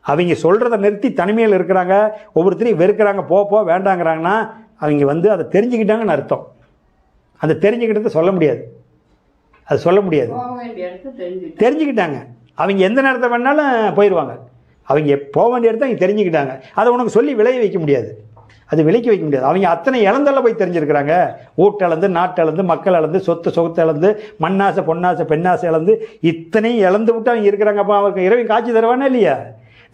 அவங்க சொல்கிறத நிறுத்தி தனிமையில் இருக்கிறாங்க, ஒவ்வொருத்தரையும் வெறுக்கிறாங்க, போ வேண்டாங்கிறாங்கன்னா அவங்க வந்து அதை தெரிஞ்சுக்கிட்டாங்கன்னு அர்த்தம். அதை தெரிஞ்சுக்கிட்டதை சொல்ல முடியாது, அது சொல்ல முடியாது. தெரிஞ்சுக்கிட்டாங்க, அவங்க எந்த நேரத்தை வேணாலும் போயிடுவாங்க. அவங்க போக வேண்டிய இடத்த அவங்க தெரிஞ்சுக்கிட்டாங்க. அதை உனக்கு சொல்லி விளைய வைக்க முடியாது, அது விலைக்கு வைக்க முடியாது. அவங்க அத்தனை இழந்தெல்லாம் போய் தெரிஞ்சிருக்கிறாங்க. ஊட்டளந்து, நாட்டளந்து, மக்கள் இழந்து, சொத்தை இழந்து, மண்ணாசை, பொன்னாசை, பெண்ணாசை இழந்து, இத்தனையும் இழந்து விட்டு அவங்க இருக்கிறாங்க. அப்போ அவருக்கு இரவி காட்சி தருவானா இல்லையா?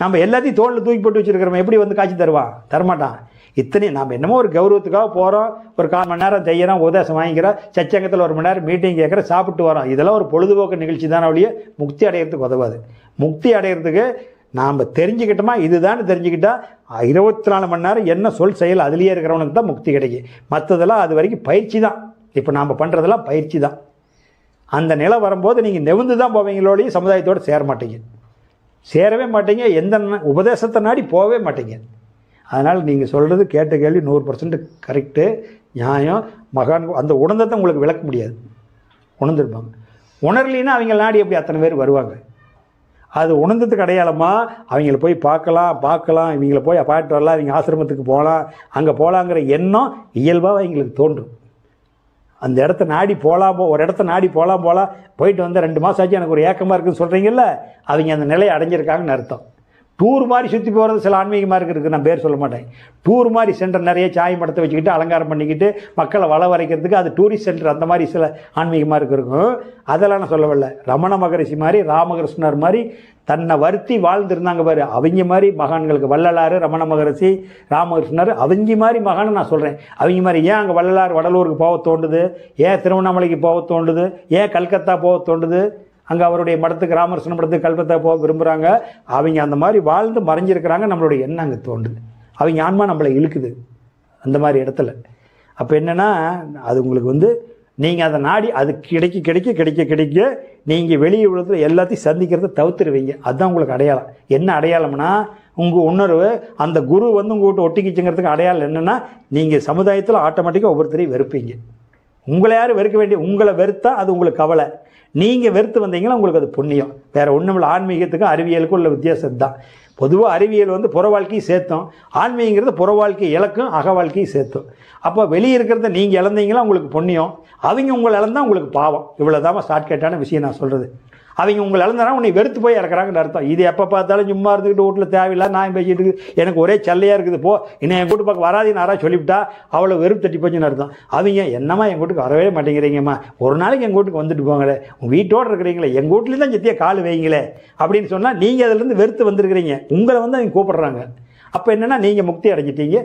நம்ம எல்லாத்தையும் தோளில் தூக்கி போட்டு வச்சுருக்கிறோம், எப்படி வந்து காட்சி தருவான்? தரமாட்டான். இத்தனையும் நாம் என்னமோ ஒரு கௌரவத்துக்காக போகிறோம், ஒரு 1/4 மணி நேரம் செய்கிறோம், உபதேசம் வாங்கிக்கிறோம், சச்சங்கத்தில் 1 மணி நேரம் மீட்டிங் கேட்குறோம், சாப்பிட்டு வரோம். இதெல்லாம் ஒரு பொழுதுபோக்கு நிகழ்ச்சி தானே ஒழிய முக்தி அடையிறதுக்கு உதவாது. முக்தி அடையிறதுக்கு நாம் தெரிஞ்சுக்கிட்டோமா, இதுதான் தெரிஞ்சுக்கிட்டா 24 மணி நேரம் என்ன சொல் செயல் அதுலேயே இருக்கிறவனுக்கு தான் முக்தி கிடைக்கும். மற்றதெல்லாம் அது வரைக்கும் பயிற்சி தான். இப்போ நாம் பண்ணுறதெல்லாம் பயிற்சி தான். அந்த நிலை வரும்போது நீங்கள் நெவுந்து தான் போவீங்களோடையும் சமுதாயத்தோடு சேர மாட்டீங்க, சேரவே மாட்டீங்க, எந்த உபதேசத்தை நாடி போகவே மாட்டீங்க. அதனால் நீங்கள் சொல்கிறது கேட்ட கேள்வி 100% கரெக்டு, நியாயம். மகான் அந்த உணர்ந்ததை உங்களுக்கு விளக்க முடியாது, உணர்ந்துருப்பாங்க. உணரலின்னா அவங்க நாடி எப்படி அத்தனை பேர் வருவாங்க? அது உணர்ந்ததுக்கு அடையாளமாக அவங்கள போய் பார்க்கலாம், இவங்கள போய் பார்த்துட்டு வரலாம், இவங்க ஆசிரமத்துக்கு போகலாம், அங்கே போகலாங்கிற எண்ணம் இயல்பாக அவங்களுக்கு தோன்றும். அந்த இடத்த நாடி போகலாம், ஒரு இடத்த நாடி போகலாம் போயிட்டு வந்து 2 மாதம் ஆச்சு எனக்கு ஒரு ஏக்கமாக இருக்குதுன்னு சொல்கிறீங்கல்ல, அவங்க அந்த நிலையை அடைஞ்சிருக்காங்கன்னு அர்த்தம். டூர் மாதிரி சுற்றி போகிறது சில ஆன்மீகமாக இருக்குது, நான் பேர் சொல்ல மாட்டேன். டூர் மாதிரி சென்டர் நிறைய சாய் மடத்தை வச்சுக்கிட்டு அலங்காரம் பண்ணிக்கிட்டு மக்களை வரைக்கிறதுக்கு அது டூரிஸ்ட் சென்டர், அந்த மாதிரி சில ஆன்மீகமாக இருக்கும். அதெல்லாம் நான் சொல்லவில்லை. ரமண மகரிஷி மாதிரி, ராமகிருஷ்ணர் மாதிரி தன்னை வருத்தி வாழ்ந்துருந்தாங்க பாரு, அவங்க மாதிரி மகான்களுக்கு, வள்ளலார், ரமண மகரிஷி, ராமகிருஷ்ணர், அவங்க மாதிரி மகானை நான் சொல்கிறேன். அவங்க மாதிரி ஏன் அங்கே வள்ளலார் வடலூருக்கு போக தோண்டுது, ஏன் திருவண்ணாமலைக்கு போக தோண்டுது, ஏன் கல்கத்தா போக தோண்டுது, அங்கே அவருடைய மடத்துக்கு, ராமகிருஷ்ண மடத்துக்கு கல்கத்தா போக விரும்புகிறாங்க. அவங்க அந்த மாதிரி வாழ்ந்து மறைஞ்சிருக்கிறாங்க. நம்மளுடைய எண்ணம் அங்கே தோண்டுது, அவங்க ஆன்மா நம்மளை இழுக்குது அந்த மாதிரி இடத்துல. அப்போ என்னென்னா, அது உங்களுக்கு வந்து நீங்கள் அதை நாடி அது கிடைக்க நீங்கள் வெளியே உள்ளதில் எல்லாத்தையும் சந்திக்கிறத தவிர்த்துருவீங்க. அதுதான் உங்களுக்கு அடையாளம். என்ன அடையாளம்னா, உங்கள் உணர்வு அந்த குரு வந்து உங்கள்கிட்ட ஒட்டிக்கிச்சுங்கிறதுக்கு அடையாளம் என்னென்னா, நீங்கள் சமுதாயத்தில் ஆட்டோமேட்டிக்காக ஒவ்வொருத்தரையும் வெறுப்பீங்க. உங்களை யாரும் வெறுக்க வேண்டிய, உங்களை வெறுத்தா அது உங்களுக்கு கவலை, நீங்கள் வெறுத்து வந்தீங்கன்னா உங்களுக்கு அது புண்ணியம். வேறு ஒன்றும் இல்லை. ஆன்மீகத்துக்கும் அறிவியலுக்கும் உள்ள வித்தியாசம் தான். பொதுவாக அறிவியல் வந்து புற வாழ்க்கையை சேர்த்தோம், ஆன்மீகங்கிறது புற வாழ்க்கை இலக்கும் அக வாழ்க்கையை சேர்த்தோம். அப்போ வெளியே இருக்கிறத நீங்கள் இழந்தீங்களா உங்களுக்கு புண்ணியம், அவங்க உங்களை இழந்தால் உங்களுக்கு பாவம். இவ்வளோ தான் ஷார்ட்கட்டான விஷயம் நான் சொல்கிறது. அவங்க உங்களை இழந்தானா உன்னை வெறுத்து போய் இறக்குறாங்கன்னு அர்த்தம். இது எப்போ பார்த்தாலும் சும்மா இருந்துக்கிட்டு வீட்டில் தேவையில்லை நான் பேசிட்டு எனக்கு ஒரே சல்லையாக இருக்குது, போ இன்னும் என் கூட்டு பக்கம் வராதின்னு யாராவது சொல்லிவிட்டா அவ்வளோ வெறுப்பு தட்டி போச்சுன்னு அர்த்தம். அவங்க என்னம்மா என் வீட்டுக்கு வரவே மாட்டேங்கிறீங்கம்மா, ஒரு நாளைக்கு எங்கள் வீட்டுக்கு வந்துட்டு போங்களே, உங்கள் வீட்டோடு இருக்கிறீங்களே, எங்கள் வீட்லேயும் தான் சத்தியாக கால் வைங்களே அப்படின்னு சொன்னால் நீங்கள் அதிலேருந்து வெறுத்து வந்திருக்கிறீங்க. உங்களை வந்து அவங்க கூப்பிட்றாங்க. அப்போ என்னென்னா நீங்கள் முக்தி அடைஞ்சிட்டீங்க,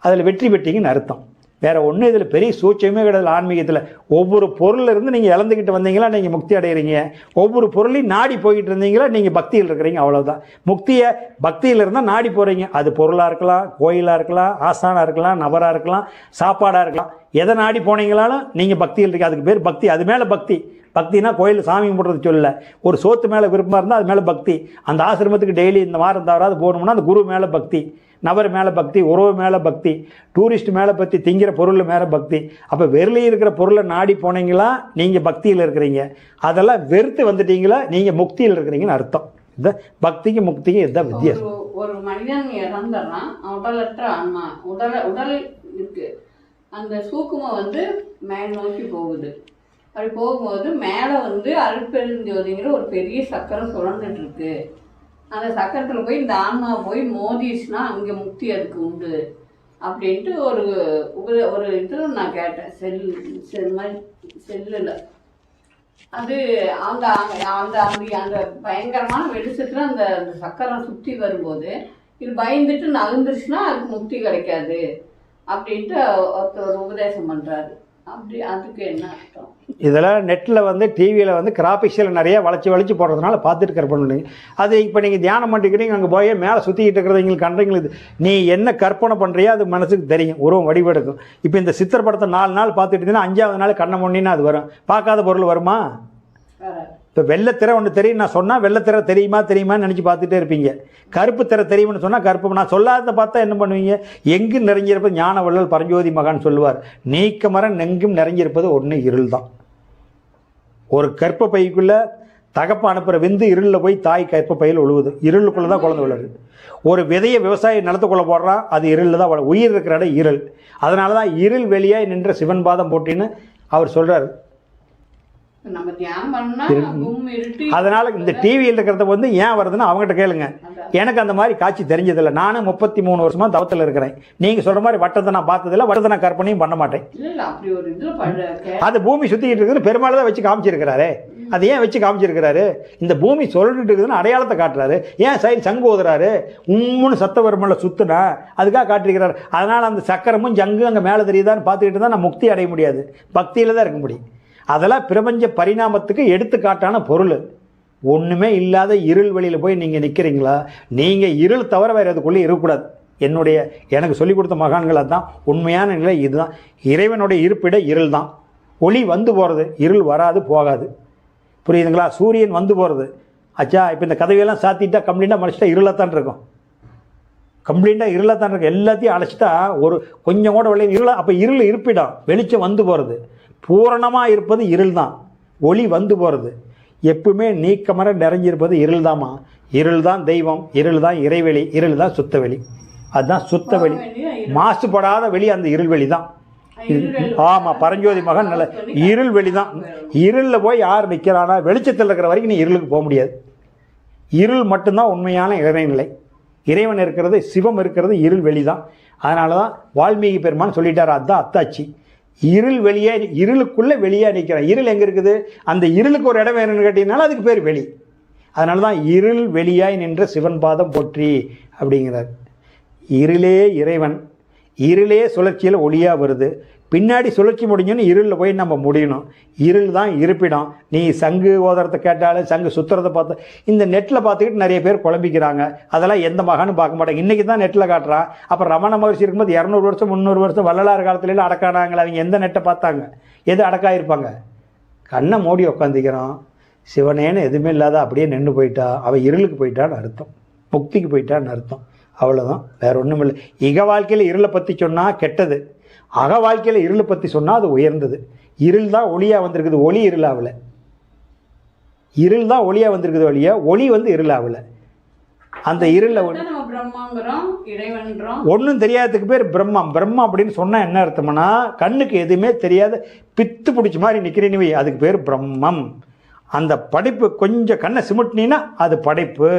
அதில் வெற்றி பெற்றீங்கன்னு அர்த்தம். வேறு ஒன்றும் இதில் பெரிய சூட்சமே கிடையாது. ஆன்மீகத்தில் ஒவ்வொரு பொருளிலிருந்து நீங்கள் இழந்துக்கிட்டு வந்தீங்களா நீங்கள் முக்தி அடைகிறீங்க, ஒவ்வொரு பொருளையும் நாடி போய்கிட்டு இருந்தீங்களா நீங்கள் பக்தியில் இருக்கிறீங்க, அவ்வளோதான். முக்தியை பக்தியில் இருந்தால் நாடி போகிறீங்க. அது பொருளாக இருக்கலாம், கோயிலாக இருக்கலாம், ஆசானாக இருக்கலாம், நபராக இருக்கலாம், சாப்பாடாக இருக்கலாம், எதை நாடி போனீங்களாலும் நீங்கள் பக்தியில் இருக்க. அதுக்கு பேர் பக்தி. அது மேலே பக்தி. பக்தினா கோயில் சாமி கும்பிட்றது சொல்லலை, ஒரு சோத்து மேலே விருப்பமாக இருந்தால் அது மேலே பக்தி. அந்த ஆசிரமத்துக்கு டெய்லி இந்த வாரம் தவறாது போகணும்னா அந்த குரு மேலே பக்தி, நபர் மேலே பக்தி, உறவு மேலே பக்தி, டூரிஸ்ட் மேலே பக்தி, திங்கிற பொருள் மேலே பக்தி. அப்போ வெறுலையும் இருக்கிற பொருளை நாடி போனீங்களா நீங்கள் பக்தியில் இருக்கிறீங்க, அதெல்லாம் வெறுத்து வந்துட்டீங்களா நீங்கள் முக்தியில் இருக்கிறீங்கன்னு அர்த்தம். இந்த பக்திக்கு முக்திக்கு இதுதான் வித்தியாசம். ஒரு மனிதன் இறந்துடுறான், உடலற்ற ஆன்மா, உடல் இருக்கு, அந்த சூக்குமம் வந்து மேல் நோக்கி போகுது. அப்படி போகும்போது மேலே வந்து அருட்பெருஞ்சோதிங்கிற ஒரு பெரிய சக்கரம் சுழந்துட்டு இருக்கு. அந்த சக்கரத்தில் போய் இந்த ஆன்மா போய் மோதிச்சுன்னா அங்கே முக்தி அதுக்கு உண்டு அப்படின்ட்டு ஒரு இதில் நான் கேட்டேன். செல்லில் அது அந்த அந்த அந்த அந்த பயங்கரமான வெளிச்சத்தில் அந்த சக்கரம் சுற்றி வரும்போது இது பயந்துட்டு நகர்ந்துருச்சுன்னா அதுக்கு முக்தி கிடைக்காது அப்படின்ட்டு ஒருத்தர் உபதேசம் பண்ணுறாரு. அப்படி அதுக்கு என்ன அர்த்தம்? இதெல்லாம் நெட்டில் வந்து டிவியில் வந்து கிராபிக்ஸில் நிறைய வளைச்சி போடுறதுனால பார்த்துட்டு கற்பனை. அது இப்போ நீங்கள் தியானம் பண்ணிக்கிறீங்க, அங்கே போய் மேலே சுற்றிக்கிட்டு இருக்கிறது எங்களுக்கு கண்றீங்களுக்கு நீ என்ன கற்பனை பண்ணுறியோ அது மனசுக்கு தெரியும், உருவம் வடிவெடுக்கும். இப்போ இந்த சித்திர படத்தை 4 நாள் பார்த்துட்டு இருந்தீங்கன்னா 5ஆவது நாள் கண்ணை முன்னின்னா அது வரும். பார்க்காத பொருள் வருமா? இப்போ வெள்ளைத்திரை ஒன்று தெரியும் நான் சொன்னால் வெள்ளைத்திரை தெரியுமான்னு நினச்சி பார்த்துட்டே இருப்பீங்க. கருப்பு திரை தெரியும்னு சொன்னால் கருப்பு நான் சொல்லாத பார்த்தா என்ன பண்ணுவீங்க? எங்கும் நிறைஞ்சிருப்பது ஞான வள்ளல் பரஞ்சோதி மகான் சொல்லுவார், நீக்கமர எங்கும் நிறைஞ்சிருப்பது ஒன்று இருள் தான். ஒரு கற்ப பைக்குள்ளே தகப்ப அனுப்புகிற விந்து இருளில் போய் தாய் கற்ப பையில் உழுவுது, இருளுக்குள்ளே தான் குழந்தை விழுது. ஒரு விதையை விவசாயி நிலத்துக்குள்ளே போடுறான், அது இருளில் தான் உயிர் இருக்கிற இடம் இருள். அதனால தான் இருள் வெளியாய் நின்ற சிவன் பாதம் போட்டின்னு அவர் சொல்கிறார். அதனால இந்த டிவியில் இருக்கிறத வந்து ஏன் வருதுன்னு அவங்ககிட்ட கேளுங்க. எனக்கு அந்த மாதிரி காட்சி தெரிஞ்சதில்லை. நானும் 33 வருஷமா தவத்தில் இருக்கிறேன். நீங்க சொல்ற மாதிரி வட்டத்தை நான் பார்த்ததில்லை, வட்டத்தை நான் கற்பனையும் பண்ண மாட்டேன். அது பூமி சுத்திக்கிட்டு இருக்குது, பெருமாள் தான் வச்சு காமிச்சிருக்கிறாரு. அது ஏன் வச்சு காமிச்சிருக்கிறாரு? இந்த பூமி சொல்லிட்டு இருக்குதுன்னு அடையாளத்தை காட்டுறாரு. ஏன் சைடு சங்கு ஓதுறாரு? உம்முன்னு சத்த வருமல்ல சுத்துனா அதுக்காக காட்டிருக்கிறாரு. அதனால அந்த சக்கரமும் ஜங்கு அங்கே மேலே தெரியுதான்னு பார்த்துக்கிட்டு தான் நான் முக்தி அடைய முடியாது, பக்தியில தான் இருக்க முடியும். அதெல்லாம் பிரபஞ்ச பரிணாமத்துக்கு எடுத்துக்காட்டான பொருள். ஒன்றுமே இல்லாத இருள் வழியில் போய் நீங்கள் நிற்கிறீங்களா? நீங்கள் இருள் தவிர வேறு அதுக்குள்ளே இருக்கக்கூடாது. எனக்கு சொல்லிக் கொடுத்த மகான்கள் அதுதான் உண்மையான நிலை. இதுதான் இறைவனுடைய இருப்பிட இருள் தான். ஒளி வந்து போகிறது, இருள் வராது போகாது. புரியுதுங்களா? சூரியன் வந்து போகிறது. அச்சா இப்போ இந்த கதவையெல்லாம் சாத்திட்டா கம்ப்ளீட்டாக மறைச்சிட்டா இருளாகத்தான் இருக்கும். கம்ப்ளீட்டாக இருளாகத்தான் இருக்கும். எல்லாத்தையும் அழைச்சிட்டா ஒரு கொஞ்சம் கூட வெளியே இருள. அப்போ இருள் இருப்பிடம், வெளிச்சம் வந்து போகிறது. பூரணமாக இருப்பது இருள் தான். ஒளி வந்து போகிறது. எப்பவுமே நீக்கமர நிறைஞ்சிருப்பது இருள் தாமா. இருள் தான் தெய்வம், இருள் தான் இறைவெளி, இருள் தான் சுத்தவெளி. அதுதான் சுத்தவெளி, மாசுபடாத வெளி அந்த இருள்வெளி தான். ஆமாம், பரஞ்சோதி மகன் நல்ல இருள்வெளி தான். இருளில் போய் யார் நிற்கிறானா? வெளிச்சத்தில் இருக்கிற வரைக்கும் நீ இருளுக்கு போக முடியாது. இருள் மட்டும்தான் உண்மையான இறைநிலை. இறைவன் இருக்கிறது, சிவம் இருக்கிறது இருள்வெளி தான். அதனால தான் வால்மீகி பெருமான் சொல்லிட்டார், அதுதான் அத்தாட்சி. இருள் வெளியே, இருளுக்குள்ளே வெளியே நிற்கிறான். இருள் எங்கே இருக்குது? அந்த இருளுக்கு ஒரு இடம் வேணும்னு கேட்டீங்கனால அதுக்கு பேர் வெளி. அதனால தான் இருள் வெளியாய் நின்ற சிவன் பாதம் போற்றி அப்படிங்கிறார். இருளே இறைவன், இருளே சுழற்சியில் ஒளியாக வருது. பின்னாடி சுழற்சி முடிஞ்சோன்னு இருளில் போய் நம்ம முடியணும். இருள் தான் இருப்பிடம். நீ சங்கு ஓதுறதை கேட்டாலும் சங்கு சுற்றுறதை பார்த்து இந்த நெட்டில் பார்த்துக்கிட்டு நிறைய பேர் குழம்பிக்கிறாங்க. அதெல்லாம் எந்த மகானும் பார்க்க மாட்டாங்க. இன்றைக்கி தான் நெட்டில் காட்டுறான். அப்புறம் ரமண மகர்ஷி இருக்கும்போது 200 வருஷம் 300 வருஷம் வள்ளலார் காலத்துலாம் அடக்கானாங்களே. அவங்க எந்த நெட்டை பார்த்தாங்க? எது அடக்காயிருப்பாங்க? கண்ணை மூடி உட்காந்துக்கிறோம். சிவனேன்னு எதுவுமே இல்லாத அப்படியே நின்று போயிட்டா அவன் இருளுக்கு போயிட்டான்னு அர்த்தம், முக்திக்கு போயிட்டான்னு அர்த்தம். அவ்வளோதான், வேற ஒன்றும் இல்லை. இக வாழ்க்கையில் இருளை பற்றி சொன்னால் கெட்டது, அக வாழ்க்கையில் இருளை பற்றி சொன்னால் அது உயர்ந்தது. இருள் தான் ஒளியாக வந்திருக்குது, ஒளி இருளாகல. இருள் தான் ஒளியாக வந்திருக்குது வழியா, ஒளி வந்து இருளாகல. அந்த இருளில் ஒன்றும் தெரியாததுக்கு பேர் பிரம்மம். பிரம்மம் அப்படின்னு சொன்னால் என்ன அர்த்தம்னா, கண்ணுக்கு எதுவுமே தெரியாத பித்து பிடிச்ச மாதிரி நிற்கிறேன்னு வை, அதுக்கு பேர் பிரம்மம். அந்த படைப்பு கொஞ்சம் கண்ணை சிமிட்டினா அது படைப்பு.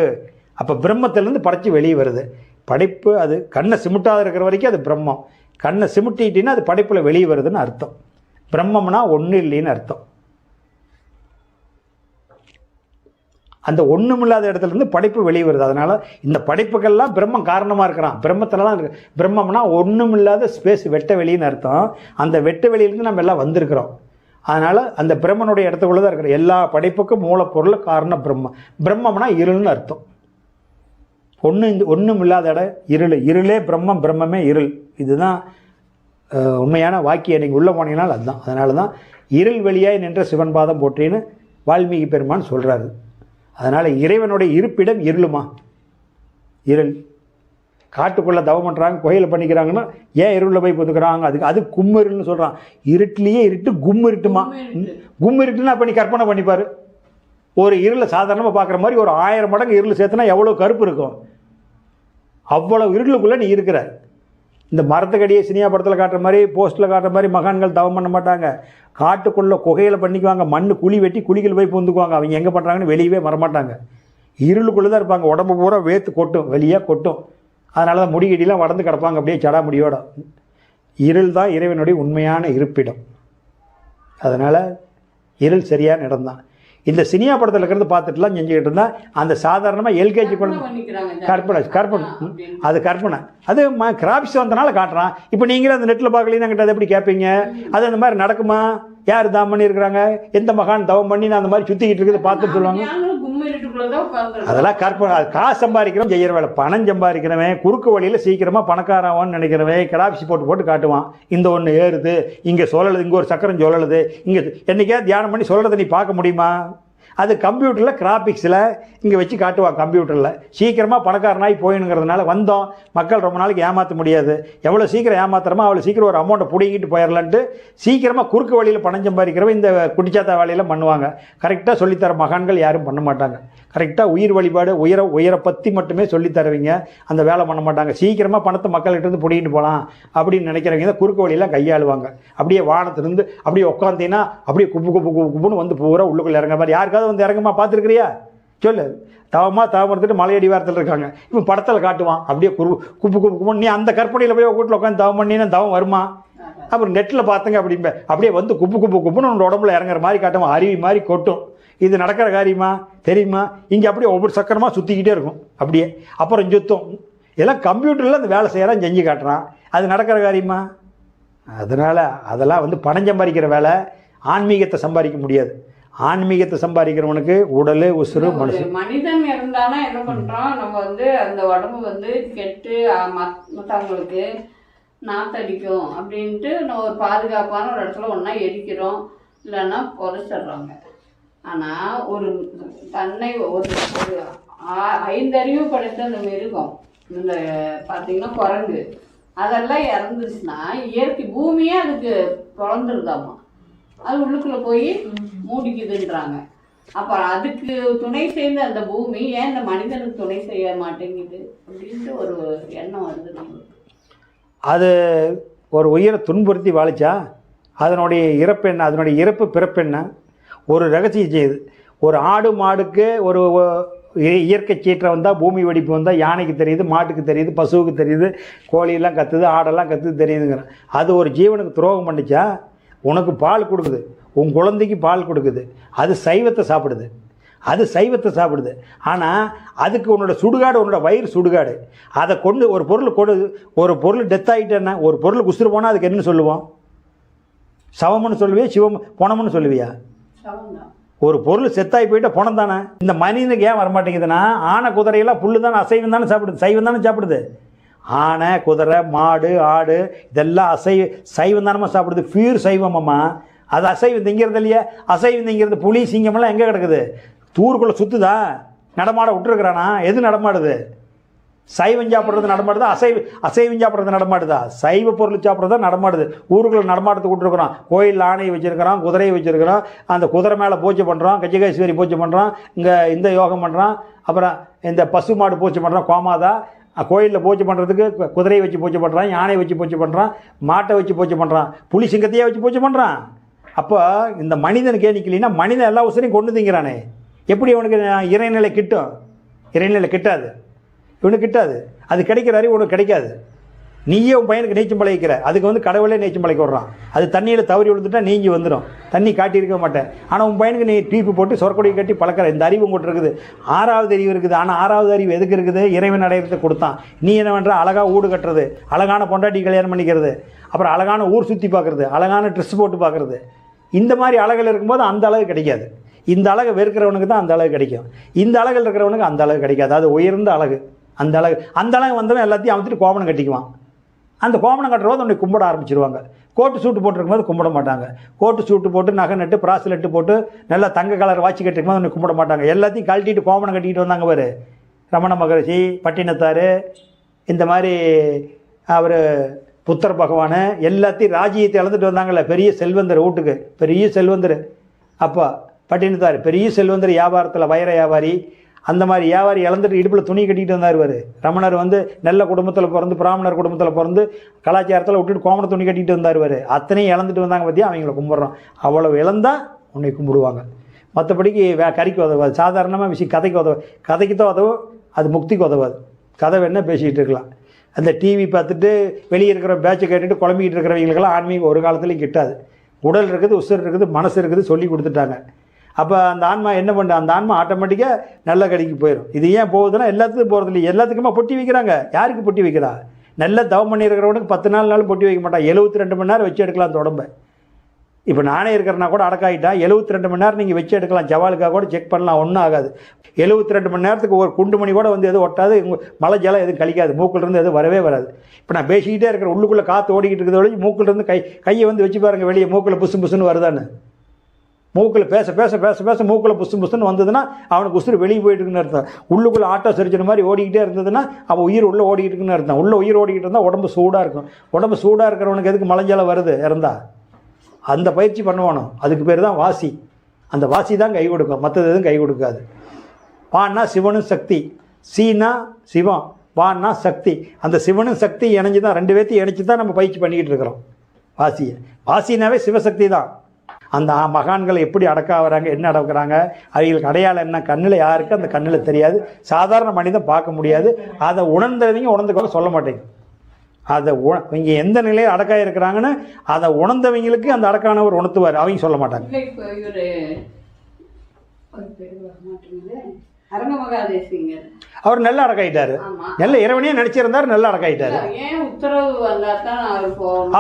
அப்போ பிரம்மத்திலேருந்து படைச்சி வெளியே வருது படைப்பு. அது கண்ணை சிமிட்டாத இருக்கிற வரைக்கும் அது பிரம்மம். கண்ணை சிமிட்டின்னா அது படைப்பில் வெளியே வருதுன்னு அர்த்தம். பிரம்மம்னா ஒன்றும் இல்லைன்னு அர்த்தம். அந்த ஒன்றுமில்லாத இடத்துலேருந்து படைப்பு வெளியே வருது. அதனால் இந்த படைப்புக்கெல்லாம் பிரம்மம் காரணமாக இருக்கிறான். பிரம்மத்தில் தான் இருக்கு. பிரம்மம்னா ஒன்றுமில்லாத ஸ்பேஸ், வெட்ட வெளின்னு அர்த்தம். அந்த வெட்ட வெளியிலேருந்து நம்ம எல்லாம் வந்திருக்கிறோம். அதனால் அந்த பிரம்மனுடைய இடத்துக்குள்ளே தான் இருக்கிறோம். எல்லா படைப்புக்கும் மூலப்பொருள் காரணம் பிரம்மம். பிரம்மம்னா இருள்னு அர்த்தம். ஒன்றும் இல்லாத இடம் இருள். இருளே பிரம்மம், பிரம்மமே இருள். இதுதான் உண்மையான வாக்கியம். நீங்கள் உள்ளே போனீங்கனால் அதுதான். அதனால தான் இருள் வெளியாய் நின்ற சிவன் பாதம் போற்றின்னு வால்மீகி பெருமான் சொல்கிறாரு. அதனால் இறைவனுடைய இருப்பிடம் இருளுமா? இருள். காட்டுக்குள்ளே தவம் பண்ணுறாங்க, கோயிலில் பண்ணிக்கிறாங்கன்னா ஏன் இருளில் போய் புதுக்குறாங்க? அது கும்மிருள்னு சொல்கிறான். இருட்டிலேயே இருட்டு, கும்மிருட்டுமா? கும்மிருட்டுன்னா அப்போ நீ கற்பனை பண்ணிப்பார். ஒரு இருளை சாதாரணமாக பார்க்குற மாதிரி ஒரு 1000 மடங்கு இருள் சேர்த்துனா எவ்வளோ கருப்பு இருக்கும். அவ்வளோ இருளுக்குள்ளே நீ இருக்கிற. இந்த மரத்துக்கடியை சினிமா படத்தில் காட்டுற மாதிரி, போஸ்ட்டில் காட்டுற மாதிரி மகான்கள் தவம் பண்ண மாட்டாங்க. காட்டுக்குள்ளே குகையில் பண்ணிக்குவாங்க. மண் குழி வெட்டி குழிகள் போய் பூந்துக்குவாங்க. அவங்க எங்கே பண்ணுறாங்கன்னு வெளியவே வரமாட்டாங்க. இருளுக்குள்ளே தான் இருப்பாங்க. உடம்பு பூரா வேர்த்து கொட்டும், வெளியாக கொட்டும். அதனால தான் முடிகடிலாம் வளர்ந்து கிடப்பாங்க அப்படியே சடா முடியோட. இருள் தான் இறைவனுடைய உண்மையான இருப்பிடம். அதனால் இருள் சரியான இடம் தான். இந்த சினிமா படத்தில் இருக்கிறது பார்த்துட்டுலாம் செஞ்சுக்கிட்டு இருந்தால் அந்த சாதாரணமாக எல்கேஜி கற்பனை அது கற்பனை. அது கிராஃபிக்ஸ் வந்தனால காட்டுறான். இப்போ நீங்களே அந்த நெட்டில் பார்க்கலீங்கன்னா கிட்ட அதை எப்படி கேட்பீங்க? அது அந்த மாதிரி நடக்குமா? யார் தவம் பண்ணியிருக்கிறாங்க, எந்த மகான் தவம் பண்ணி நான் அந்த மாதிரி சுற்றிக்கிட்டு இருக்குது பார்த்துட்டு சொல்லுவாங்க. அதெல்லாம் கற்பனை. அது காசு சம்பாதிக்கிறவன் செய்கிற வேலை. பணம் சம்பாதிக்கிறவன் குறுக்கு வழியில் சீக்கிரமாக பணக்காரவான்னு நினைக்கிறவன் கிராஃபிக்ஸ் போட்டு காட்டுவான். இந்த ஒன்று ஏறுது, இங்கே சொல்லலுது, இங்கே ஒரு சக்கரம் சொல்லலுது, இங்கே என்றைக்கே தியானம் பண்ணி சொல்கிறத நீ பார்க்க முடியுமா? அது கம்ப்யூட்டரில் கிராஃபிக்ஸில் இங்கே வச்சு காட்டுவாங்க. கம்ப்யூட்டரில் சீக்கிரமாக பணக்காரனாகி போயினுங்கிறதுனால வந்தோம். மக்கள் ரொம்ப நாளைக்கு ஏமாற்ற முடியாது. எவ்வளோ சீக்கிரம் ஏமாத்துறமோ அவ்வளோ சீக்கிரம் ஒரு அமௌண்ட்டை பிடிங்கிட்டு போயிடலான்ட்டு சீக்கிரமாக குறுக்கு வழியில் பணம் சம்பாதிக்கிறவங்க இந்த குடிச்சாத்தா வேலையெல்லாம் பண்ணுவாங்க. கரெக்டாக சொல்லித்தர மகான்கள் யாரும் பண்ண மாட்டாங்க. கரெக்டாக உயிர் வழிபாடு உயிரை பற்றி மட்டுமே சொல்லித்தருவீங்க. அந்த வேலை பண்ண மாட்டாங்க. சீக்கிரமாக பணத்தை மக்கள்கிட்டருந்து பிடிக்கிட்டு போகலாம் அப்படின்னு நினைக்கிறவங்க தான் குறுக்கு வழியெல்லாம் கையாளுவாங்க. அப்படியே வானத்திலிருந்து அப்படியே உட்காந்தீங்கன்னா அப்படியே குப்புன்னு வந்து பூரா உள்ளுக்குள்ளே இறங்குற மாதிரி. யாருக்காவது வந்து இறங்குமா? பார்த்துருக்கிறியா? சொல்லு. தவம் இருந்துட்டு மலையடி வாரத்தில் இருக்காங்க. இப்போ படத்தில் காட்டுவான் அப்படியே குப்புன்னு. நீ அந்த கற்பனையில் போய் வீட்டில் உட்காந்து தவம் பண்ணினா தவம் வருமா? அப்புறம் நெட்டில் பார்த்தங்க அப்படியே வந்து குப்புன்னு உன்னோட உடம்புல இறங்குற மாதிரி காட்டுவான். அருவி மாதிரி கொட்டும். இது நடக்கிற காரியமா? தெரியுமா? இங்கே அப்படியே ஒவ்வொரு சக்கரமாக சுற்றிக்கிட்டே இருக்கும். அப்படியே அப்புறம் சுத்தம். எல்லாம் கம்ப்யூட்டரில் அந்த வேலை செய்கிறான், செஞ்சு காட்டுறான். அது நடக்கிற காரியமா? அதனால் அதெல்லாம் வந்து பணம் சம்பாதிக்கிற வேலை. ஆன்மீகத்தை சம்பாதிக்க முடியாது. ஆன்மீகத்தை சம்பாதிக்கிறவனுக்கு உடல் உசுறு மனிதன் இருந்தானா என்ன பண்ணுறோம், நம்ம வந்து அந்த உடம்பு வந்து கெட்டு மற்றவங்களுக்கு நாத்தடிக்கும் அப்படின்ட்டு நம்ம ஒரு பாதுகாப்பான ஒரு இடத்துல ஒன்றா எரிக்கிறோம், இல்லைன்னா புதைச்சிட்றாங்க. ஆனால் ஒரு தன்னை ஒரு 5 அறிவு படைத்த அந்த மிருகம், இந்த பார்த்திங்கன்னா குரங்கு, அதெல்லாம் இறந்துச்சுன்னா இயற்கை பூமியே அதுக்கு பிறந்துருதாமா. அது உள்ளுக்குள்ளே போய் மூடிக்குதுன்றாங்க. அப்புறம் அதுக்கு துணை செய்த அந்த பூமி ஏன் இந்த மனிதனுக்கு துணை செய்ய மாட்டேங்குது அப்படின்ட்டு ஒரு எண்ணம் வருது நம்மளுக்கு. அது ஒரு உயிரை துன்புறுத்தி வாழிச்சா அதனுடைய இறப்பு என்ன, அதனுடைய இறப்பு பிறப்பென்ன? ஒரு ரகசியம் செய்யுது. ஒரு ஆடு மாடுக்கு ஒரு இயற்கை சீற்றம் வந்தால், பூமி வெடிப்பு வந்தால் யானைக்கு தெரியுது, மாட்டுக்கு தெரியுது, பசுவுக்கு தெரியுது, கோழியெல்லாம் கத்துது, ஆடெல்லாம் கத்துது தெரியுதுங்கிறேன். அது ஒரு ஜீவனுக்கு துரோகம் பண்ணிச்சா? உனக்கு பால் கொடுக்குது, உன் குழந்தைக்கு பால் கொடுக்குது, அது சைவத்தை சாப்பிடுது, அது சைவத்தை சாப்பிடுது. ஆனால் அதுக்கு உன்னோட சுடுகாடு, உன்னோட வயிறு சுடுகாடு. அதை கொண்டு ஒரு பொருள் டெத் ஆகிட்டேன்னா, ஒரு பொருள் குசுறு போனால் அதுக்கு என்ன சொல்லுவோம்? சவம்னு சொல்லுவியா, சிவம் பொணம்னு சொல்லுவியா? ஒரு பொருள் செத்தாகி போயிட்ட பொணம் தானே. இந்த மனிதனுக்கு ஏன் வரமாட்டேங்குதுன்னா, ஆனை குதிரையெல்லாம் புல்லு தானே, அசைவம் தானே சாப்பிடுது, சைவம் தானே சாப்பிடுது. ஆனை குதிரை மாடு ஆடு இதெல்லாம் சைவம் தானம்மா சாப்பிடுது. பியூர் சைவமம்மா. அது அசைவம் திங்கிறது இல்லையா? அசைவம் திங்கிறது புலி சிங்கமெல்லாம் எங்கே கிடக்குது? தூருக்குள்ளே சுற்றுதா? நடமாட விட்டுருக்குறானா? எது நடமாடுது? சைவம் சாப்பிட்றது நடமாடுதா, அசைவம் சாப்பிட்றது நடமாடுதா? சைவ பொருள் சாப்பிட்றது தான் நடமாடுது. ஊருக்குள்ள நடமாட்டத்துக்கு விட்டுருக்குறோம். கோயில் ஆணையை வச்சுருக்கிறான், குதிரையை வச்சுருக்கிறான், அந்த குதிரை மேலே பூஜை பண்ணுறான், கஜகேஸ்வரி பூஜை பண்ணுறான், இங்கே இந்த யோகம் பண்ணுறான், அப்புறம் இந்த பசு மாடு பூஜை பண்ணுறான், கோமாதா. கோயிலில் பூஜை பண்ணுறதுக்கு குதிரையை வச்சு பூஜை பண்ணுறான், யானையை வச்சு பூஜை பண்ணுறான், மாட்டை வச்சு பூஜை பண்ணுறான், புலி சிங்கத்தையே வச்சு பூஜை பண்ணுறான். அப்போ இந்த மனிதனுக்கே நிற்கலைன்னா மனிதன் எல்லா உசரையும் கொண்டு திங்கிறானே, எப்படி அவனுக்கு இறைநிலை கிட்டும்? இறைநிலை கிட்டாது, இவனுக்கு கிட்டாது. அது கிடைக்கிற அறிவு உனக்கு கிடைக்காது. நீயே உன் பையனுக்கு நீச்சம் பழகிக்கிற, அதுக்கு வந்து கடவுளே நீச்சம் பழக்க விட்றான். அது தண்ணியில் தவறி விழுந்துட்டா நீஞ்சி வந்துடும், தண்ணி காட்டியிருக்க மாட்டேன். ஆனால் உன் பையனுக்கு நீ டீப்பு போட்டு சொற்கொடி கட்டி பழக்கிற. இந்த அறிவு உங்கள்கிட்ட இருக்குது. 6வது அறிவு இருக்குது. ஆனால் 6வது அறிவு எதுக்கு இருக்குது? இறைவன் அடையிறதை கொடுத்தான். நீ என்ன பண்ணுற? அழகாக ஊடு கட்டுறது, அழகான பொண்டாட்டி கல்யாணம் பண்ணிக்கிறது, அப்புறம் அழகான ஊர் சுற்றி பார்க்குறது, அழகான ட்ரெஸ் போட்டு பார்க்குறது. இந்த மாதிரி அழகில் இருக்கும்போது அந்த அழகு கிடைக்காது. இந்த அழகை வெறுக்கிறவனுக்கு தான் அந்த அழகு கிடைக்கும். இந்த அழகில் இருக்கிறவனுக்கு அந்த அழகு கிடைக்காது. அது உயர்ந்த அழகு. அந்த அழகு வந்தவன் எல்லாத்தையும் அமைத்துட்டு கோமணம் கட்டிக்குவான். அந்த கோமணம் கட்டுறபோது உன்னை கும்பிட ஆரம்பிச்சிருவாங்க. கோட்டு சூட்டு போட்டிருக்கும்போது கும்பிட மாட்டாங்க. கோட்டு சூட்டு போட்டு நகை நட்டு பிராஸ்லெட்டு போட்டு நல்லா தங்க கலர் வாட்சி கட்டிருக்கும்போது உன்னை கும்பிட மாட்டாங்க. எல்லாத்தையும் கழட்டிட்டு கோமணம் கட்டிக்கிட்டு வந்தாங்க பாரு. ரமண மகரிஷி, பட்டினத்தார், இந்த மாதிரி அவர் புத்தர் பகவான், எல்லாத்தையும் ராஜ்யத்தை இழந்துட்டு வந்தாங்கள்ல. பெரிய செல்வந்தர், வீட்டுக்கு பெரிய செல்வந்தர். அப்போ பட்டினத்தார் பெரிய செல்வந்தர், வியாபாரத்தில் வைர வியாபாரி, அந்த மாதிரி வியாபாரி இழந்துட்டு இடுப்பில் துணி கட்டிகிட்டு வந்தார். ரமணர் வந்து நல்ல குடும்பத்தில் பிறந்து, பிராமணர் குடும்பத்தில் பிறந்து, கலாச்சாரத்தில் விட்டுட்டு கோமண துணி கட்டிகிட்டு வந்தார். அத்தனையும் இழந்துட்டு வந்தாங்க பற்றியா, அவங்கள கும்பிட்றோம். அவ்வளோ இழந்தால் உன்னை கும்பிடுவாங்க. மற்றபடிக்கு கறிக்கு உதவாது. சாதாரணமாக விஷயம் கதைக்கு தான் உதவும், அது முக்திக்கு உதவாது. கதை வேணால் பேசிக்கிட்டு இருக்கலாம். அந்த டிவி பார்த்துட்டு வெளியே இருக்கிற பேச்சை கேட்டுட்டு குழம்பிக்கிட்டு இருக்கிறவங்களுக்கெல்லாம் ஆன்மீகம் ஒரு காலத்துலேயும் கிட்டாது. உடல் இருக்குது, உசுர் இருக்குது, மனசு இருக்குது, சொல்லி கொடுத்துட்டாங்க. அப்போ அந்த ஆன்மா என்ன பண்ணுது, அந்த ஆன்மா ஆட்டோமேட்டிக்காக நல்ல கடிக்கு போயிடும். இது ஏன் போகுதுன்னா எல்லாத்துக்கும் போகிறது இல்லை. எல்லாத்துக்குமா பொட்டி வைக்கிறாங்க. யாருக்கு பொட்டி வைக்கிறா? நல்ல தவம் பண்ணியிருக்கிறவனுக்கு 10 நாள் பொட்டி வைக்க மாட்டான். 72 மணி நேரம் வச்சு எடுக்கலாம் அந்த உடம்பை. இப்போ நானே இருக்கிறனா கூட அடக்காயிட்டா 72 மணி நேரம் நீங்கள் வச்சு எடுக்கலாம். ஜவாலுக்காக கூட செக் பண்ணலாம், ஒன்றும் ஆகாது. 72 மணி நேரத்துக்கு ஒரு குண்டு மணி கூட வந்து எதுவும் ஒட்டாது, மழை ஜலம் எதுவும் கழிக்காது, மூக்கிலிருந்து எதுவும் வரவே வராது. இப்போ நான் பேசிக்கிட்டே இருக்கிற உள்ளுக்குள்ளே காற்று ஓடிக்கிட்டு இருக்கிறத ஒழிஞ்சு மூக்கிலிருந்து கையை வந்து வச்சு பாருங்கள், வெளியே மூக்கில் புசு புசுன்னு வருதான்னு. மூக்கில் பேச பேச பேச பேச மூக்கில் புசு புசுன்னு வந்ததுன்னா அவனுக்கு உசுறு வெளியே போயிட்டு இருக்குன்னு அர்த்தம். உள்ளுக்குள்ளே ஆட்டோ சரிச்சின மாதிரி ஓடிக்கிட்டே இருந்ததுன்னா அவன் உயிர் உள்ளே ஓடிக்கிட்டு இருக்குன்னு அர்த்தம். உள்ளே உயிர் ஓடிக்கிட்டு இருந்தால் உடம்பு சூடாக இருக்கும். உடம்பு சூடாக இருக்கிறவனுக்கு எதுக்கு மலைஞ்சாலம் வருது இறந்தா? அந்த பயிற்சி பண்ணுவானோ, அதுக்கு பேர் தான் வாசி. அந்த வாசி தான் கை கொடுக்கும், மற்றது எதுவும் கை கொடுக்காது. வான்னா சிவனும் சக்தி, சீனா சிவம், வான்னா சக்தி. அந்த சிவனும் சக்தி இணைஞ்சு தான், 2 பேர்த்தையும் இணைச்சி தான் நம்ம பயிற்சி பண்ணிக்கிட்டு இருக்கிறோம் வாசியை. வாசினாவே சிவசக்தி தான். அந்த மகான்களை எப்படி அடக்காகிறாங்க, என்ன அடக்குறாங்க, அவங்களுக்கு அடையாளம் என்ன, கண்ணில் யாருக்கு அந்த கண்ணில் தெரியாது, சாதாரண மனிதன் பார்க்க முடியாது. அதை உணர்ந்தவங்க உணர்ந்துக்க சொல்ல மாட்டேங்க. அதை இவங்க எந்த நிலையில் அடக்காக இருக்கிறாங்கன்னு அதை உணர்ந்தவங்களுக்கு அந்த அடக்கானவர் உணர்த்துவார், அவங்க சொல்ல மாட்டாங்க. அவர் நல்லா அடக்காயிட்டாரு, நல்ல இறைவனையே நினைச்சிருந்தார், நல்லா அடக்காயிட்டாரு.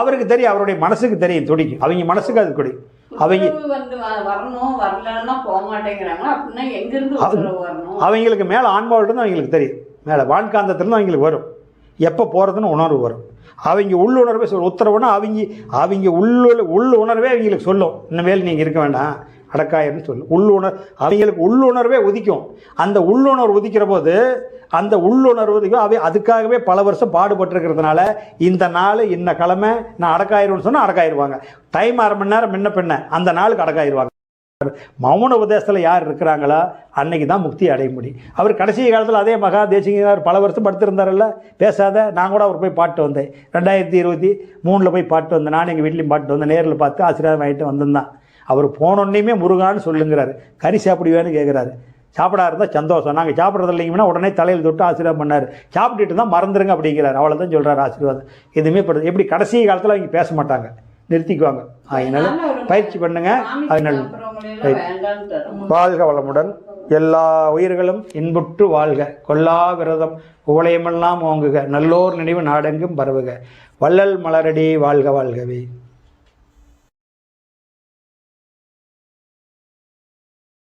அவருக்கு தெரியும், அவருடைய மனசுக்கு தெரியும், துடிக்கும். அவங்க மனசுக்கு அது துடிக்கும். அவங்களுக்கு மேலே ஆன்மாவிலிருந்து அவங்களுக்கு தெரியும், மேலே வான்காந்தத்திலிருந்து அவங்களுக்கு வரும், எப்போ போகிறதுன்னு உணர்வு வரும். அவங்க உள்ளுணர்வே உத்தரவுனா அவங்க உள்ளுணர்வே அவங்களுக்கு சொல்லும், இனிமேல் நீங்கள் இருக்க வேண்டாம், அடக்காயர்னு சொல்லும். அவங்களுக்கு உள்ளுணர்வே உதிக்கும். அந்த உள்ளுணர்வு உதிக்கிற போது அந்த உள்ளுணர்வு அதுக்காகவே பல வருஷம் பாடுபட்டுருக்கிறதுனால இந்த நாள் இன்ன கிழமை நான் அடக்காயிருவேன்னு சொன்னால் அடக்காயிருவாங்க. டைம் 1/2 மணி நேரம் முன்ன பின்ன அந்த நாளுக்கு அடக்காயிருவாங்க. மௌன உபதேசத்தில் யார் இருக்கிறாங்களோ அன்னைக்கு தான் முக்தி அடைய முடியும். அவர் கடைசி காலத்தில் அதே மகா தேசிகர் பல வருஷம் படுத்திருந்தார்ல, பேசாத. நான் கூட அவர் போய் பாட்டு வந்தேன், 2023 போய் பாட்டு வந்தேன். நான் எங்கள் வீட்லேயும் பாட்டு வந்தேன், நேரில் பார்த்து ஆசீர்வாதம் வாங்கிட்டு வந்திருந்தான். அவர் போனோன்னையுமே முருகான்னு சொல்லுங்கிறாரு. கறி சாப்பிடுவேன்னு கேட்குறாரு. சாப்பிடா இருந்தால் சந்தோஷம், நாங்கள் சாப்பிட்றது இல்லைங்கன்னா உடனே தலையில் தொட்டு ஆசீர்வாதம் பண்ணார். சாப்பிட்டுட்டு தான் மறந்துடுங்க அப்படிங்கிறார். அவ்வளோதான் சொல்கிறார் ஆசீர்வாதம். எதுவுமே எப்படி கடைசி காலத்தில் அவங்க பேச மாட்டாங்க, நிறுத்திக்குவாங்க. அதனால பயிற்சி பண்ணுங்க. அதனால வாழ்க வளமுடன். எல்லா உயிர்களும் இன்புற்று வாழ்க. கொல்லா விரதம் உவளையமெல்லாம் ஓங்குக. நல்லோர் நினைவு நாடெங்கும் பரவுக. வள்ளல் மலரடி வாழ்க வாழ்கவே.